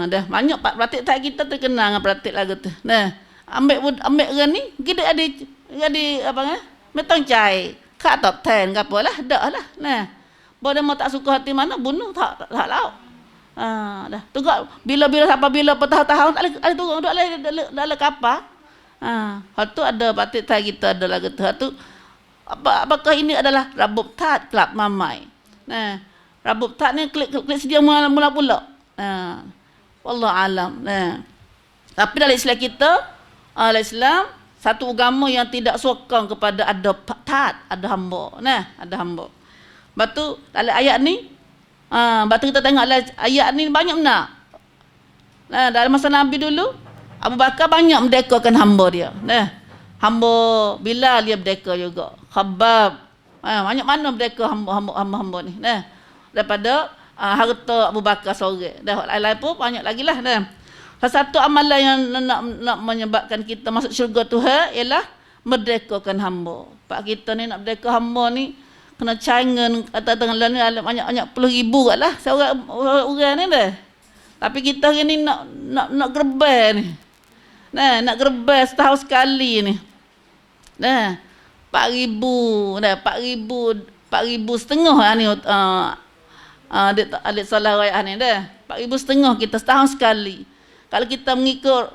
Dah banyak praktik tak kita terkenal dengan praktik lagu tu. Ambil orang ni kita ada apa ngah? Metong cai. Kak top 10 gapo lah, dak lah. Boleh mau tak suka hati mana bunuh tak lauk. Dah. Tunggu bila sampai bila bertahun-tahun tak ada turun duduk dalam kapal. Hal tu ada batik tai kita ada lagu tu. Hal tu apakah ini adalah rabub tat kelab mamai. Rabub tat ni klik sedia mula pula. Wallah alam. Tapi dalam Islam kita, Islam satu agama yang tidak sokong kepada ada ada hamba. Nah, ada hamba. Lepas tu dalam ayat ni, lepas tu kita tengok ayat ni banyak benar. Nah, dalam masa Nabi dulu, Abu Bakar banyak merdekakan hamba dia. Nah, hamba Bilal dia merdeka juga. Khabbab, banyak mana merdeka hamba ni. Nah, daripada harta Abu Bakar seorang. Dah lain-lain pun banyak lagi lah. Nah, salah satu amalan yang nak menyebabkan kita masuk syurga Tuhan ialah merdekakan hamba. Pak kita ni nak merdeka hamba ni kena cangan kata tengah ni banyak puluh ribu lah seorang orang ni dah. Tapi kita ni nak gerbel ni. Nah, nak gerbel setahun sekali ni. Nah, 4,000 dah 4,000 setengah ni adik salah raya ni dah. 4,000 setengah kita setahun sekali. Kalau kita mengikut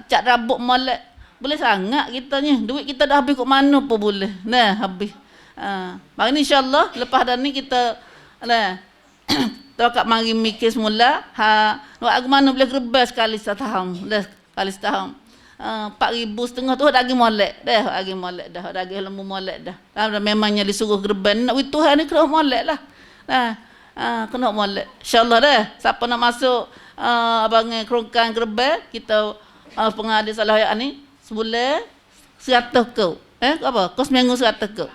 cat rambut molek, boleh sangat kita ni. Duit kita dah habis kat mana pun boleh. Nah, habis. Mari ni insya-Allah lepas dah ni kita tawakal mari mikir semula. Buat mana boleh gerbas sekali setahun. Dah sekali setahun. 4,000 setengah tu daging molek dah, daging molek dah, daging lembu molek dah. Memangnya disuruh gerban. Nak Tuhan ni kena molek lah. Kena molek. Insya-Allah dah. Siapa nak masuk abang kerongkan gerbel kita pengadil salah ayat ni sebulan 100 kau. Apa? Kau seminggu 100 kau.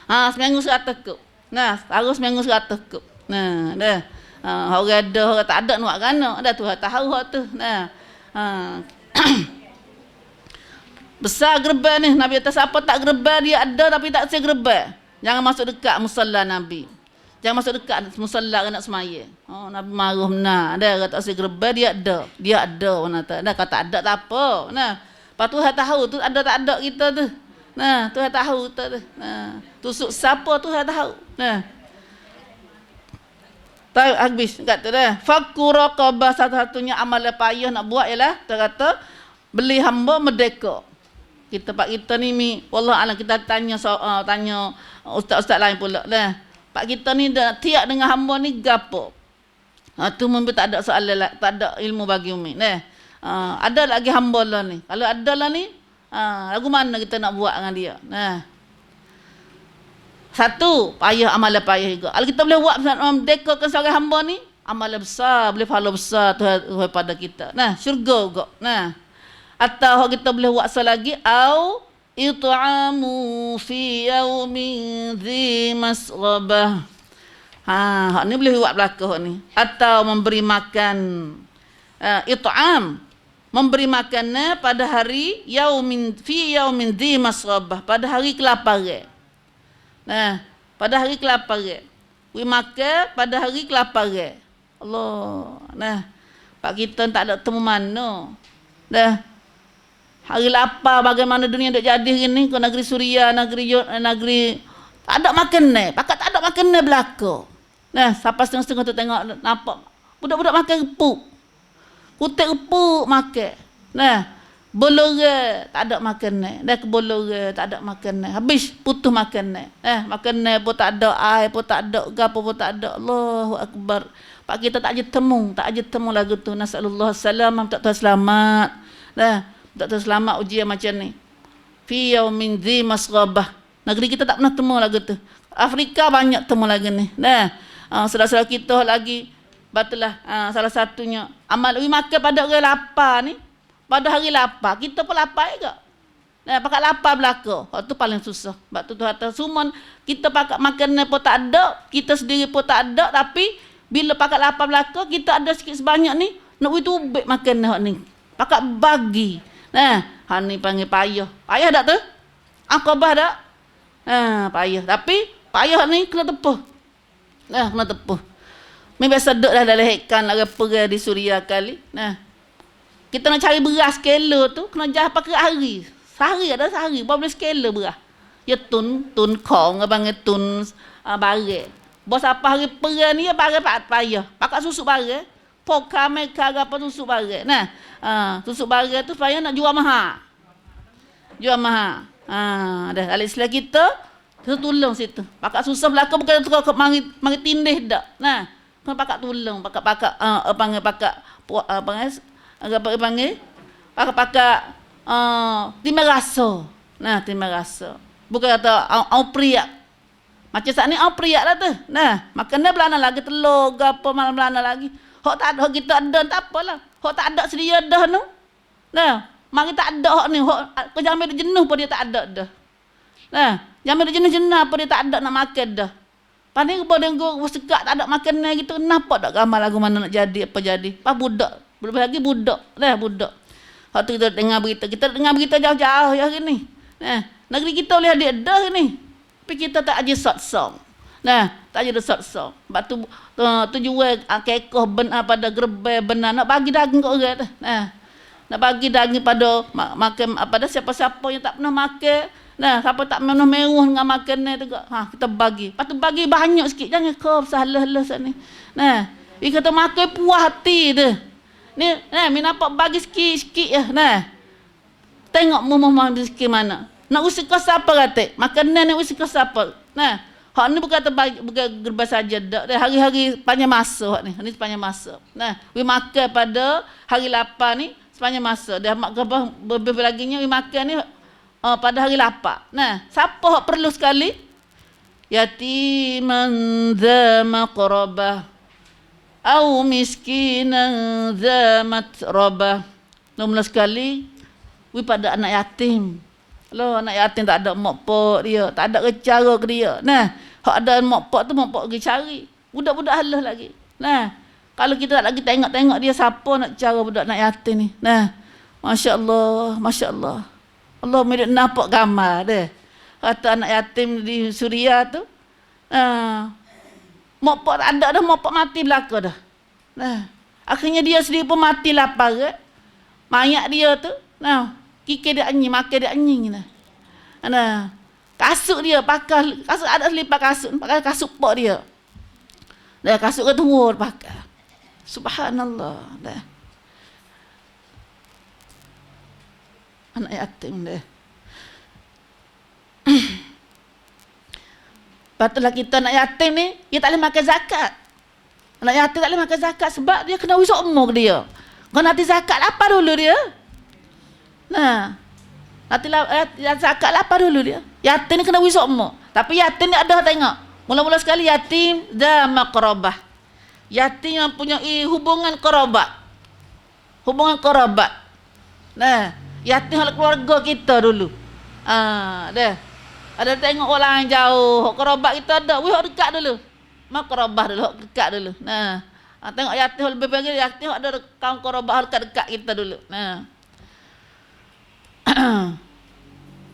Seminggu 100 kau. Nah, harus seminggu 100 kau. Nah, dah. Orang ada, orang tak ada nak kana. Dah Tuhan tahu hak tu. Nah. Besar gerbel ni. Nabi kata siapa tak gerbel dia ada tapi tak saya gerbel. Jangan masuk dekat musalla Nabi. Jangan masuk dekat musalla nak semaya. Nabi marah benar. Ada kata si gerbel dia ada. Dia ada orang kata. Dah kata ada tak apa. Nah, lepas tu Tuhan tahu tu ada tak ada kita tu. Nah, Tuhan tahu tu. Nah, tusuk siapa Tuhan tahu. Nah. Tahu habis kata dah. Fakku raqabah satu-satunya amalan payah nak buat ialah dia kata beli hamba merdeka. Pak kita ni wallah alam kita tanya ustaz-ustaz lain pula dah. Pak kita ni dah tiap dengan hamba ni gapo. Tu mungkin tak ada soalan lah, tak ada ilmu bagi umi. Ada lagi hamba lah ni. Kalau ada lah ni, lagu mana kita nak buat dengan dia? Satu, payah amalan payah juga. Kalau kita boleh buat merdekakan seorang hamba ni, amalan besar, boleh pahala besar Tuhan pada kita. Syurga juga. Atau kita boleh buat selagi au it'amu fi yaumin dhi masghabah. Hak ni boleh buat belakang ni. Atau memberi makan it'am, memberi makan pada hari fi yaumin dhi masghabah, pada hari kelaparan. Pada hari kelaparan. We makan pada hari kelaparan. Allah. Pak kita tak ada temu mana. Hari lapar bagaimana dunia duk jadi hari ni ke negeri Suria, negeri tak ada makan pakat tak ada makan belaka. Siapa setengah-setengah tu tengok nampak budak-budak makan repuk. Kutek repuk makan. Bolore tak ada makan kebolore tak ada makan habis putus makan makan pun tak ada, air pun tak ada, gapo pun tak ada. Allahu akbar. Pak kita tak aje temu lagu tu. Nasallallahu salam tak tahu selamat. Tak tahu selamat ujian macam ni. Fi yaumin dhi masghabah. Negeri kita tak pernah temu lagu tu. Afrika banyak temu lagu ni. Saudara-saudara kita lagi batulah salah satunya amal makan pada orang lapar ni. Pada hari lapar, kita pun lapar juga. Pakat lapar belaka. Itu paling susah. Sebab tu Tuhan tahu semua kita pakat makan pun tak ada, kita sendiri pun tak ada, tapi bila pakat lapar belaka, kita ada sikit sebanyak ni, nak itu ubik makan ni. Pakat bagi. Hak ni panggil payah. Payah tak tu? Akabah tak? Payah. Tapi payah ni kena tepuh. Kena tepuh. Ni biasa duduk dah dalam hekan lah perang di Suria kali. Kita nak cari beras kilo tu, kena jah pakai hari. Sehari ada sehari, berapa boleh skala beras. Ya tun kong, panggil tun barang. Bos apa hari perang ni, barang payah. Pakai susuk barang. Poka mereka apa susuk barang. Susuk barang tu supaya nak jual mahal. Jual mahal. Dah dalam Islam kita, kita tolong situ. Pakai susah belakang bukan tu mari tindih dak. Kena pakai tolong, pakai panggil timbang rasa. Nah, timbang rasa. Bukan kata au priak. Macam saat ni au priak lah tu. Nah, makan dia belana lagi telur gapo malam belana lagi. Hok tak ada hok kita ada tak apalah. Hok tak ada sedia dah nu. Nah, mari tak ada hok ni. Hok kejam dia jenuh pun dia tak ada dah. Nah, jam dia jenuh-jenuh apa dia tak ada nak makan dah. Pandai kepada engkau sekak tak ada makanan gitu. Kenapa tak gamal lagu mana nak jadi apa jadi. Pas budak. Berapa lagi budak. Dah budak. Waktu kita dengar berita. Kita dengar berita jauh-jauh hari ni. Nah, negeri kita boleh ada dah ni. Tapi kita tak aja sot-song. Nah, tak aja sot-song. Sebab tu jual kekoh benar pada gerbel benar. Nak bagi daging kat orang tu. Nah, nak bagi daging pada makan apa dah siapa-siapa yang tak pernah makan. Nah, siapa tak mewah dengan makanan tu, kita bagi. Lepas tu bagi banyak sikit. Jangan kau salah-salah sat ni. Nah, dia kata makan puas hati tu. Ni, nah, mi nampak bagi sikit-sikit ya. Nah. Tengok mumah sikit mana. Nak usi kau siapa kata? Makanan nak usi kau siapa? Nah, hak ni bukan terbagi bukan gerbang saja dak. Hari-hari sepanjang masa hak ni. Ni sepanjang masa. Nah, we makan pada hari 8 ni sepanjang masa. Dah mak gerbang lebih laginya we makan ni pada hari lapak. Nah, siapa yang perlu sekali? Yatiman dha maqrabah au miskinan dha matrabah. Nombor sekali, we pada anak yatim. Lo anak yatim tak ada mak pak dia, tak ada cara ke dia. Nah, hak ada mak pak tu mak pak pergi cari. Budak-budak halah lagi. Nah, kalau kita tak lagi tengok-tengok dia siapa nak cara budak anak yatim ni. Nah, masya-Allah, masya-Allah. Allah mirip nampak gambar dia. Kata anak yatim di Suria tu. Mak pak tak ada dah, mak pak mati belaka dah. Nah, akhirnya dia sendiri pun mati lapar. Mayat dia tu, nah, kikir dia anjing, makan dia anjing nah. Nah, kasut dia pakai kasut ada selipar kasut, pakai kasut pak dia. Dah kasut ke tua pakai. Subhanallah dah. Anak yatim dia. Patutlah kita anak yatim ni, dia tak boleh makan zakat. Anak yatim tak boleh makan zakat sebab dia kena wisok umur dia. Kau nanti zakat apa dulu dia? Nah, nanti zakat apa dulu dia? Yatim ni kena wisok umur. Tapi yatim ni ada tengok. Mula-mula sekali yatim dha maqrabah. Yatim yang punya hubungan kerabat. Hubungan kerabat. Nah, yatim oleh keluarga kita dulu. Dah. Ada tengok orang yang jauh, hok kerabat kita ada, weh hok dekat dulu. Mak kerabah dulu, hok dekat dulu. Nah, tengok yatim lebih baik yatim ada kaum kerabat dekat-dekat kita dulu. Nah.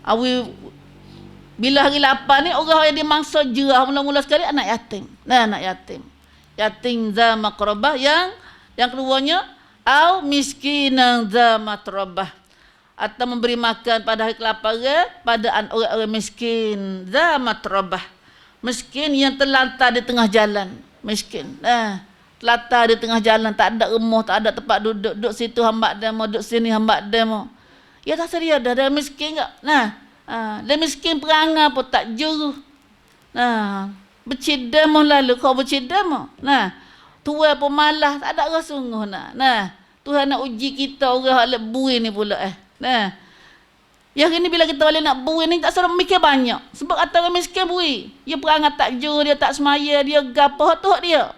Awi bila hari 8 ni orang yang dimangsa jerah mula-mula sekali anak yatim. Nah, anak yatim. Yatim za maqrabah yang keduanya au miskinan za matrabah. Atau memberi makan pada hari kelaparan pada orang-orang miskin za matrabah. Miskin yang terlantar di tengah jalan, miskin. Terlantar di tengah jalan, tak ada rumah, tak ada tempat duduk, duduk situ hambak demo, duduk sini hambak demo. Ya tak sedia dah miskin enggak. Nah, dia miskin perangai pun tak juru. Nah, bercidam lalu kau bercidam. Nah, tua pun malas, tak ada rasa sungguh nak. Nah, Tuhan nak uji kita orang hak lebui ni pula Nah, yang ini bila kita boleh nak bui ni tak suruh mikir banyak. Sebab kata orang miskin bui, dia perangai tak jujur, dia tak semaya, dia gapo tu dia.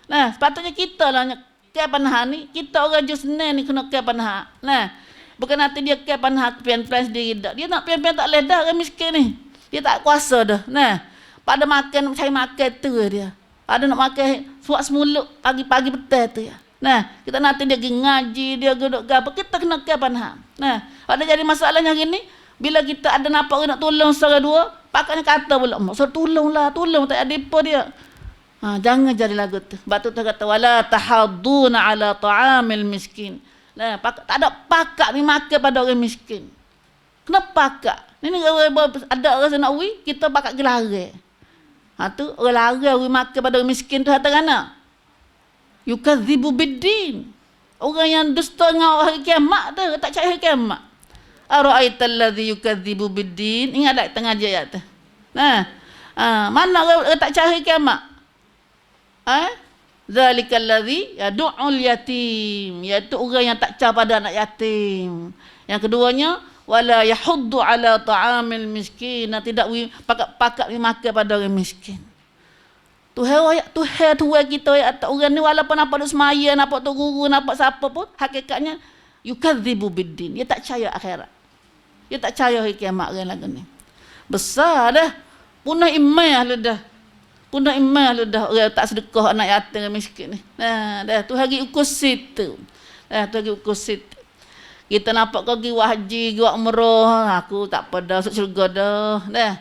Nah, sepatutnya kita lah care panah ni, kita orang jusnen ni kena care panah. Nah, bukan nanti dia care panah pian-pian sendiri dak. Dia nak pian-pian tak leh dah orang miskin ni. Dia tak kuasa dah. Nah, pada makan cari makan tu dia. Ada nak makan suak semuluk pagi-pagi petang tu ya. Nah, kita nanti dia pergi ngaji, dia duduk gapo, kita kena care panah. Nah, ada jadi masalahnya hari ni, bila kita ada nampak nak tolong secara dua, pakatnya kata pula, "Mak, tolonglah, tolong tak ada apa dia." Jangan jadi lagu tu. Sebab tu kata wala tahadduna ala ta'amil miskin. Nah, tak ada pakak ni makan pada orang miskin. Kenapa pakak? Ni ada orang nak wi, kita pakak gelare. Tu orang lari wi makan pada orang miskin tu kata kana? Yukadzibu biddin. Orang yang dusta dengan hari kiamat tu, tak percaya hari kiamat. Ara'aital ladzi yukadzibu biddin. Ingat tak tengah ayat tu? Nah. Mana orang tak percaya hari kiamat? Zalikal ladzi yad'ul yatim. Iaitu orang yang tak percaya pada anak yatim. Yang keduanya, wala yahuddu ala ta'amil miskin, tidak pakat makan pada orang miskin. Tuhan kita atas orang ni walaupun nampak duk semaya, nampak tu guru, nampak siapa pun, hakikatnya yukadzibu biddin. Dia tak percaya akhirat. Dia tak percaya hari kiamat orang lagu ni. Besar dah. Punah iman lah dah. Punah iman lah dah orang tak sedekah anak yatim miskin ni. Nah, dah tu hari ukur situ. Tu hari ukur situ. Kita nampak kau pergi buat haji, pergi buat umrah, aku tak apa dah, masuk syurga dah. Dah.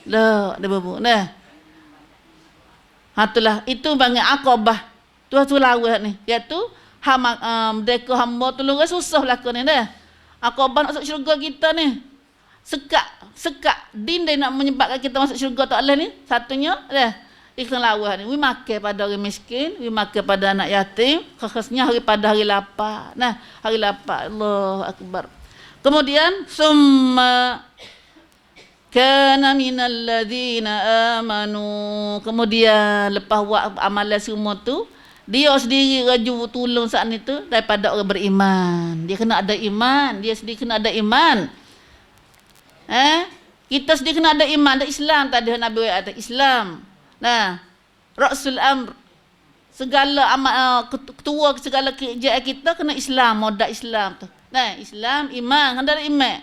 Dah babu. Dah. Itulah, itu banyak akobah. Tu lawas ni. Iaitu, mereka hamba tu lurus susah berlaku ni dah. Akobah nak masuk syurga kita ni. Sekat. Din dia nak menyebabkan kita masuk syurga tak Allah ni. Satunya, dah. Ikhlas lawas ni. We makan pada orang miskin, we makan pada anak yatim, khususnya hari lapar. Nah, hari lapar. Allahu Akbar. Kemudian, summa kana minal ladzina amanu. Kemudian lepas buat amalan semua tu, dia sendiri raju tolong saat ni tu daripada orang beriman. Dia kena ada iman, dia sendiri kena ada iman. Kita sendiri kena ada iman, ada Islam tadi Nabi ada Islam. Nah, Rasul Amr, segala ketua segala kerjaan kita kena Islam, modal Islam tu. Nah, Islam, iman, ada iman.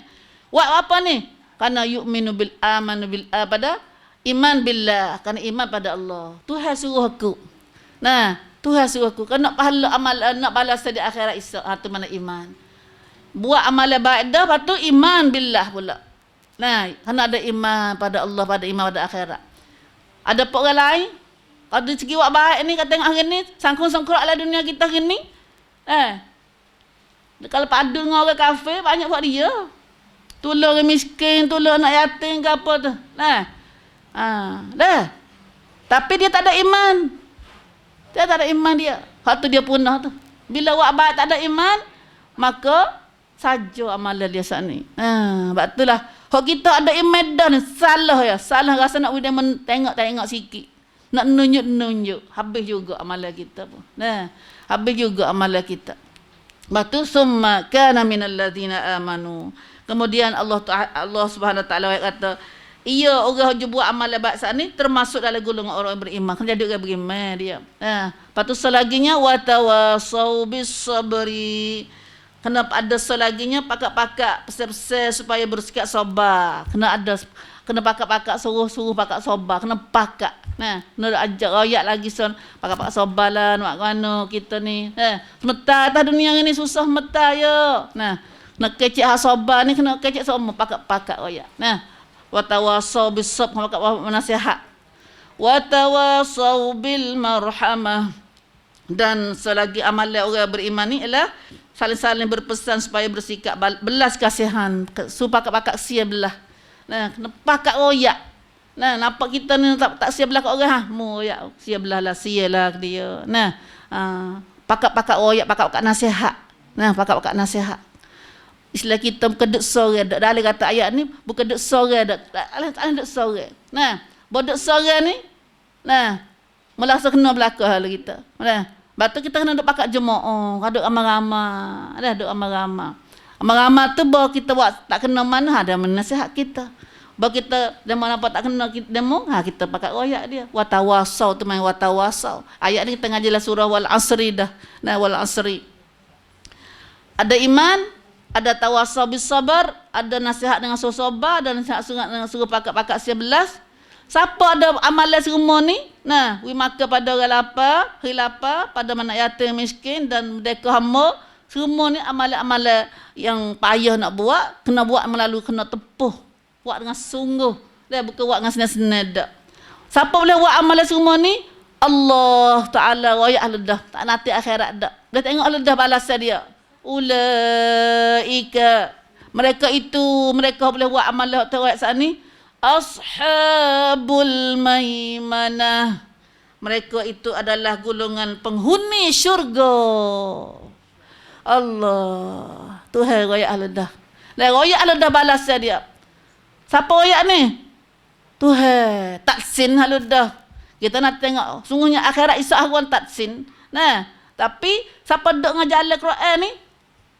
Buat apa ni? Karena yu'minu bil amanu bil pada iman billah, karena iman pada Allah. Tuhan suruh aku. Nah, Tuhan suruh aku kena pahala amal, nak balas di akhirat esok. Tu mana iman. Buat amal baik dah, lepas tu iman billah pula. Nah, kena ada iman pada Allah, pada iman pada akhirat. Ada orang lain, kalau dari segi buat baik ni, kata tengok hari ni, sangkut-sangkut ala dunia kita hari ni. Kalau padu dengan orang kafir, banyak buat dia. Tolong orang miskin, tolong anak yatim ke apa tu. Dah. Tapi dia tak ada iman. Dia tak ada iman dia. Waktu dia punah tu. Bila buat baik tak ada iman, maka saja amalan dia saat ni. Sebab itulah, kalau kita ada iman dah ni, salah ya. Salah rasa nak dia tengok sikit. Nak nunjuk. Habis juga amalan kita pun. Habis juga amalan kita. Lepas tu, summa kana minal ladzina amanu. Kemudian Allah Subhanahu Wa Taala kata, ia orang yang buat amalan baik saat ni termasuk dalam golongan orang yang beriman. Kan jadi orang beriman dia. Lepas tu selaginya watawasau bis sabri. Kena ada selaginya pakak-pakak pesan-pesan supaya bersikap sabar. Kena pakak-pakak suruh pakak sabar. Kena pakak. Kena ajak rakyat lagi pakak-pakak sabar lah. Nak mana kita ni. Sementara atas dunia ni susah sementara ya. Nak kecek sabar ni kena kecek semua pakak-pakak rakyat. Watawasau bis sabr, pakak nasihat. Watawasau bil marhamah. Dan selagi amalan orang beriman ni ialah saling-saling berpesan supaya bersikap belas kasihan, supaya pakak sia belah. Kena pakak royak. Nampak kita ni tak sia belah kat orang, mu royak, sia belah lah, sia lah dia. Pakak royak, pakak nasihat. Pakak nasihat. Istilah kita bukan duk sore dak. Dalam kata ayat ni bukan duk sore dak. Duk sore. Bodok sore ni melasa kena belakang hal kita. Lepas tu kita kena duk pakat jemaah, duk ramai-ramai. Duk ramai-ramai. Ramai-ramai tu bahawa kita buat tak kena mana, ada menasihat kita. Bahawa kita demo nampak tak kena demo, kita pakat royak dia. Watawasau tu main watawasau. Ayat ni kita ngaji lah surah Wal Asri dah. Wal Asri. Ada iman, ada tawasau bis sabar, ada nasihat dengan suruh sabar, ada nasihat dengan suruh pakak-pakak belas. Siapa ada amalan semua ni? We makan pada orang lapar, hari lapar, pada anak yatim miskin dan mereka hamba. Semua ni amalan-amalan yang payah nak buat, kena buat melalui kena tepuh. Buat dengan sungguh. Bukan buat dengan senang-senang dak. Siapa boleh buat amalan semua ni? Allah Ta'ala royak ledah. Tak nanti akhirat dak. Dia tengok ledah balasan dia. Ulaika. Mereka boleh buat amalan terbaik saat ni. Ashabul maimanah. Mereka itu adalah golongan penghuni syurga. Allah. Tuhan royak ledah. Royak ledah balasan dia. Siapa royak ni? Tuhan. Taksin ledah. Kita nak tengok. Sungguhnya akhirat Isa Arwan taksin. Tapi siapa duduk dengan jalan Quran ni?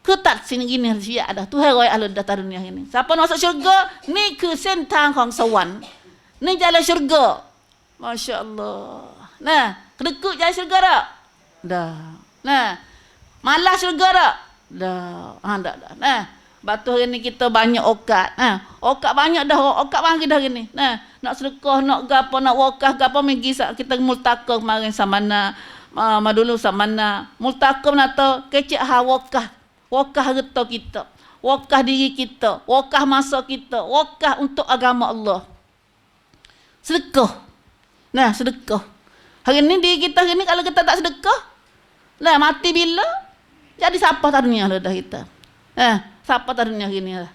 Ketat sini gini siap dah. Tuhan royak ahli dah dunia ini. Siapa nak masuk syurga? Ni ke sentangของสวรรค์ Ni jalan syurga. Masya Allah. Nah, kedekut jalan syurga tak? Dah. Nah, malas syurga tak? Dah. Dah. Nah, batu hari ni kita banyak okat. Okat banyak dah. Okat bagi dah gini. Nah, nak sedekah, nak gapo, nak wakaf, gapo megi kita multaqah kemarin sama na dulu sama na. Multaqah nak tahu kecik wakaf. Wakaf harta kita, wakaf diri kita, wakaf masa kita, wakaf untuk agama Allah. Sedekah. Nah, sedekah. Hari ni diri kita hari ni kalau kita tak sedekah, nah mati bila? Jadi siapa tak dunia dah kita? Siapa tak dunia hari ni lah?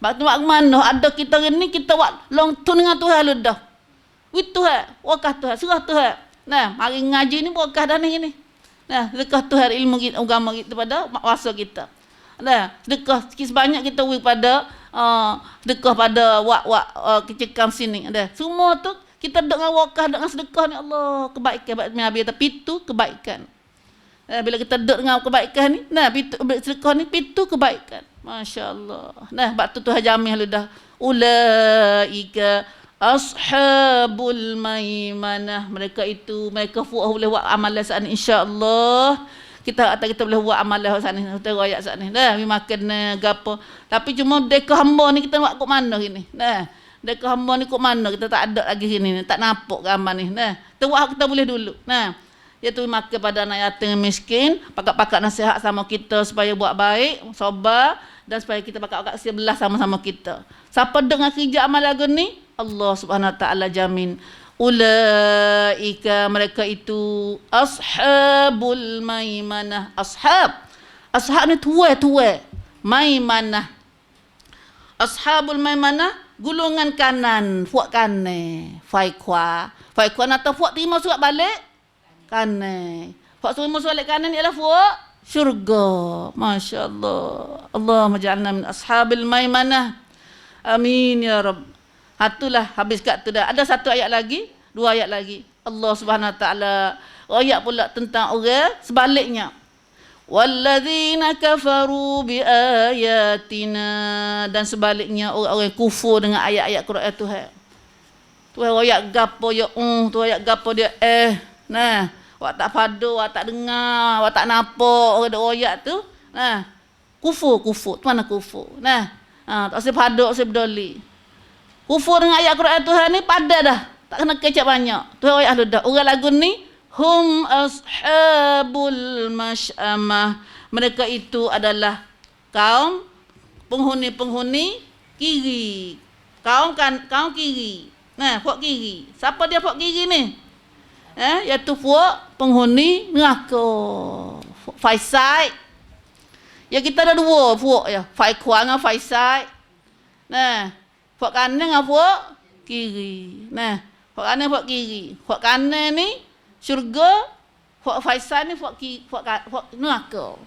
Waktu mana ada kita hari ni kita buat long tun dengan Tuhan dah. Wit Tuhan, wakaf Tuhan, serah Tuhan. Nah, mari ngaji ni wakaf dah ni. Nah, sedekah Tuhan ilmu kita, agama kita pada masa kita. Nah, sedekah sikit sebanyak kita beri pada sedekah pada kecekam sini. Ada. Semua tu kita dengan wakaf dengan sedekah ni Allah kebaikan Nabi tapi itu kebaikan. Bila kita duduk dengan kebaikan ni, nah pitu sedekah ni pitu kebaikan. Masya-Allah. Nah, bab tu Tuhan jamin dah. Ulaika ashabul maimanah, mereka itu mereka boleh buat amalan saat ni insya-Allah. Kita boleh buat amalan saat ni, kita royak saat ni. Dah makan gapo. Tapi cuma deka hamba ni kita buat kok mana gini. Nah, deka hamba ni kok mana kita tak ada lagi sini, tak nampak gambar ni. Nah, kita boleh dulu. Nah, iaitu makan pada anak yatim miskin, pakak-pakak nasihat sama kita supaya buat baik, sabar dan supaya kita pakak-pakak sebelah sama-sama kita. Siapa dengar kerja amal lagu ni? Allah Subhanahu Wa Taala jamin. Ulaika mereka itu ashabul maimanah. Ashab ni tua. Maimanah. Ashabul maimanah gulungan kanan, fuak kanan, faikwa nak tahu fuak terima surat balik kanan. Fuak terima surat balik kanan ialah fuak syurga. Masya-Allah. Allahumma ja'alna min ashabil maimanah. Amin ya Rabb. Itulah habis kat tu dah. Ada satu ayat lagi, dua ayat lagi. Allah Subhanahu Wa Taala ayat pula tentang orang sebaliknya. Walladzina kafaru biayatina, dan sebaliknya orang-orang kufur dengan ayat-ayat Quran Tuhan. Tuhan ayat gapo ya tu ayat gapo dia nah, awak tak padu, awak tak dengar, awak tak nampak orang ayat tu. Nah, kufur tu mana kufur. Nah, tak usah padu, tak usah peduli. Kufur dengan ayat Quran Tuhan ni pada dah. Tak kena kecap banyak. Tuhan ayat dah. Orang lagu ni hum ashabul masy'amah. Mereka itu adalah kaum penghuni kiri. Kaum kiri. Nah, puak kiri. Siapa dia puak kiri ni? Iaitu puak penghuni neraka. Faisal. Ya kita ada dua puak ya. Faikwa dengan Faisal. Nah, puak kanan dengan puak kiri. Nah, puak kanan puak kiri. Puak kanan ni syurga, puak Faisal ni puak neraka.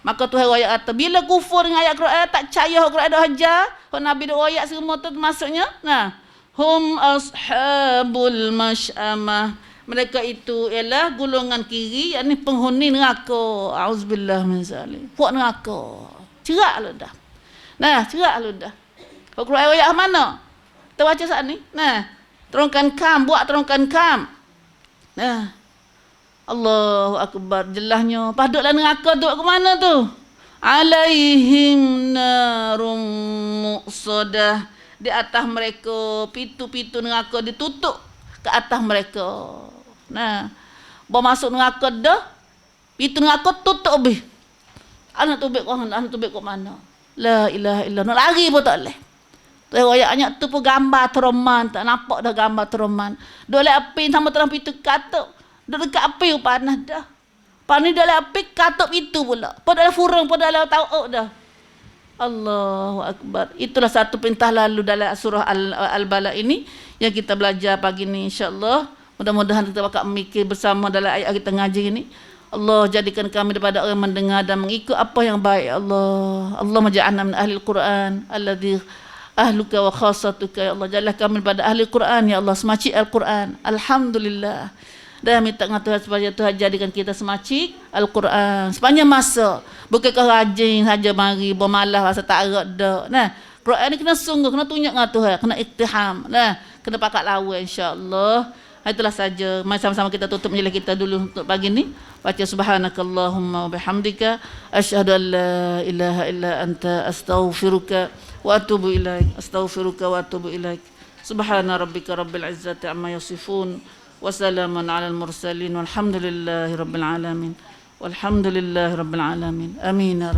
Maka Tuhan ayat kata bila kufur dengan ayat Quran, tak percaya Quran dah ajar, Nabi dah ayat semua tu maksudnya. Nah, hum ashabul masy'amah. Mereka itu ialah golongan kiri, yakni penghuni neraka. Auzubillah min zalim. Puak neraka. Cerak lu dah. Nah, cerak lu dah. Quran ayat mana? Kita baca saat ni. Nah, terungkan kam. Nah, Allahu Akbar. Jelasnya. Paduklah neraka duduk ke mana tu? Alaihim narum muqsadah. Di atas mereka, pintu-pintu neraka ditutup ke atas mereka. Nah, bawa masuk neraka dah, pintu neraka tutup habis. Anak tubik kau mana? La ilaha illallah. Nak lari pun tak boleh. Ayat tu pun gambar teroman, tak nampak dah gambar teroman. Dolek api sama terang pintu katuk. Duk dekat api panas dah. Panas dolek api katuk itu pula. Pun dalam furung, pun dalam tauuk dah. Allahu Akbar. Itulah satu perintah lalu dalam surah Al-Balad ini yang kita belajar pagi ni insya-Allah. Mudah-mudahan kita bakal memikir bersama dalam ayat kita ngaji ini. Allah jadikan kami daripada orang mendengar dan mengikut apa yang baik Allah. Allah maj'alna min ahli al-Quran alladzi ahluka wa khassatuka ya Allah. Jadilah kami daripada ahli Quran ya Allah, semacam Al-Quran. Alhamdulillah. Dan minta dengan Tuhan supaya Tuhan jadikan kita semacik Al-Quran sepanjang masa. Bukankah rajin saja mari bermalah rasa tak erat dak. Nah, Quran ni kena sungguh, kena tunjuk dengan Tuhan, kena iktiham. Nah, kena pakat lawan insya-Allah. Itulah saja. Mari sama-sama kita tutup majlis kita dulu untuk pagi ni. Baca subhanakallahumma wa bihamdika asyhadu an la ilaha illa anta astaghfiruka wa atubu ilaik. Astaghfiruka wa atubu ilaik. Subhana rabbika rabbil izzati amma yasifun wa salamun alal mursalin walhamdulillahi rabbil alamin. Walhamdulillahi rabbil alamin. Amin.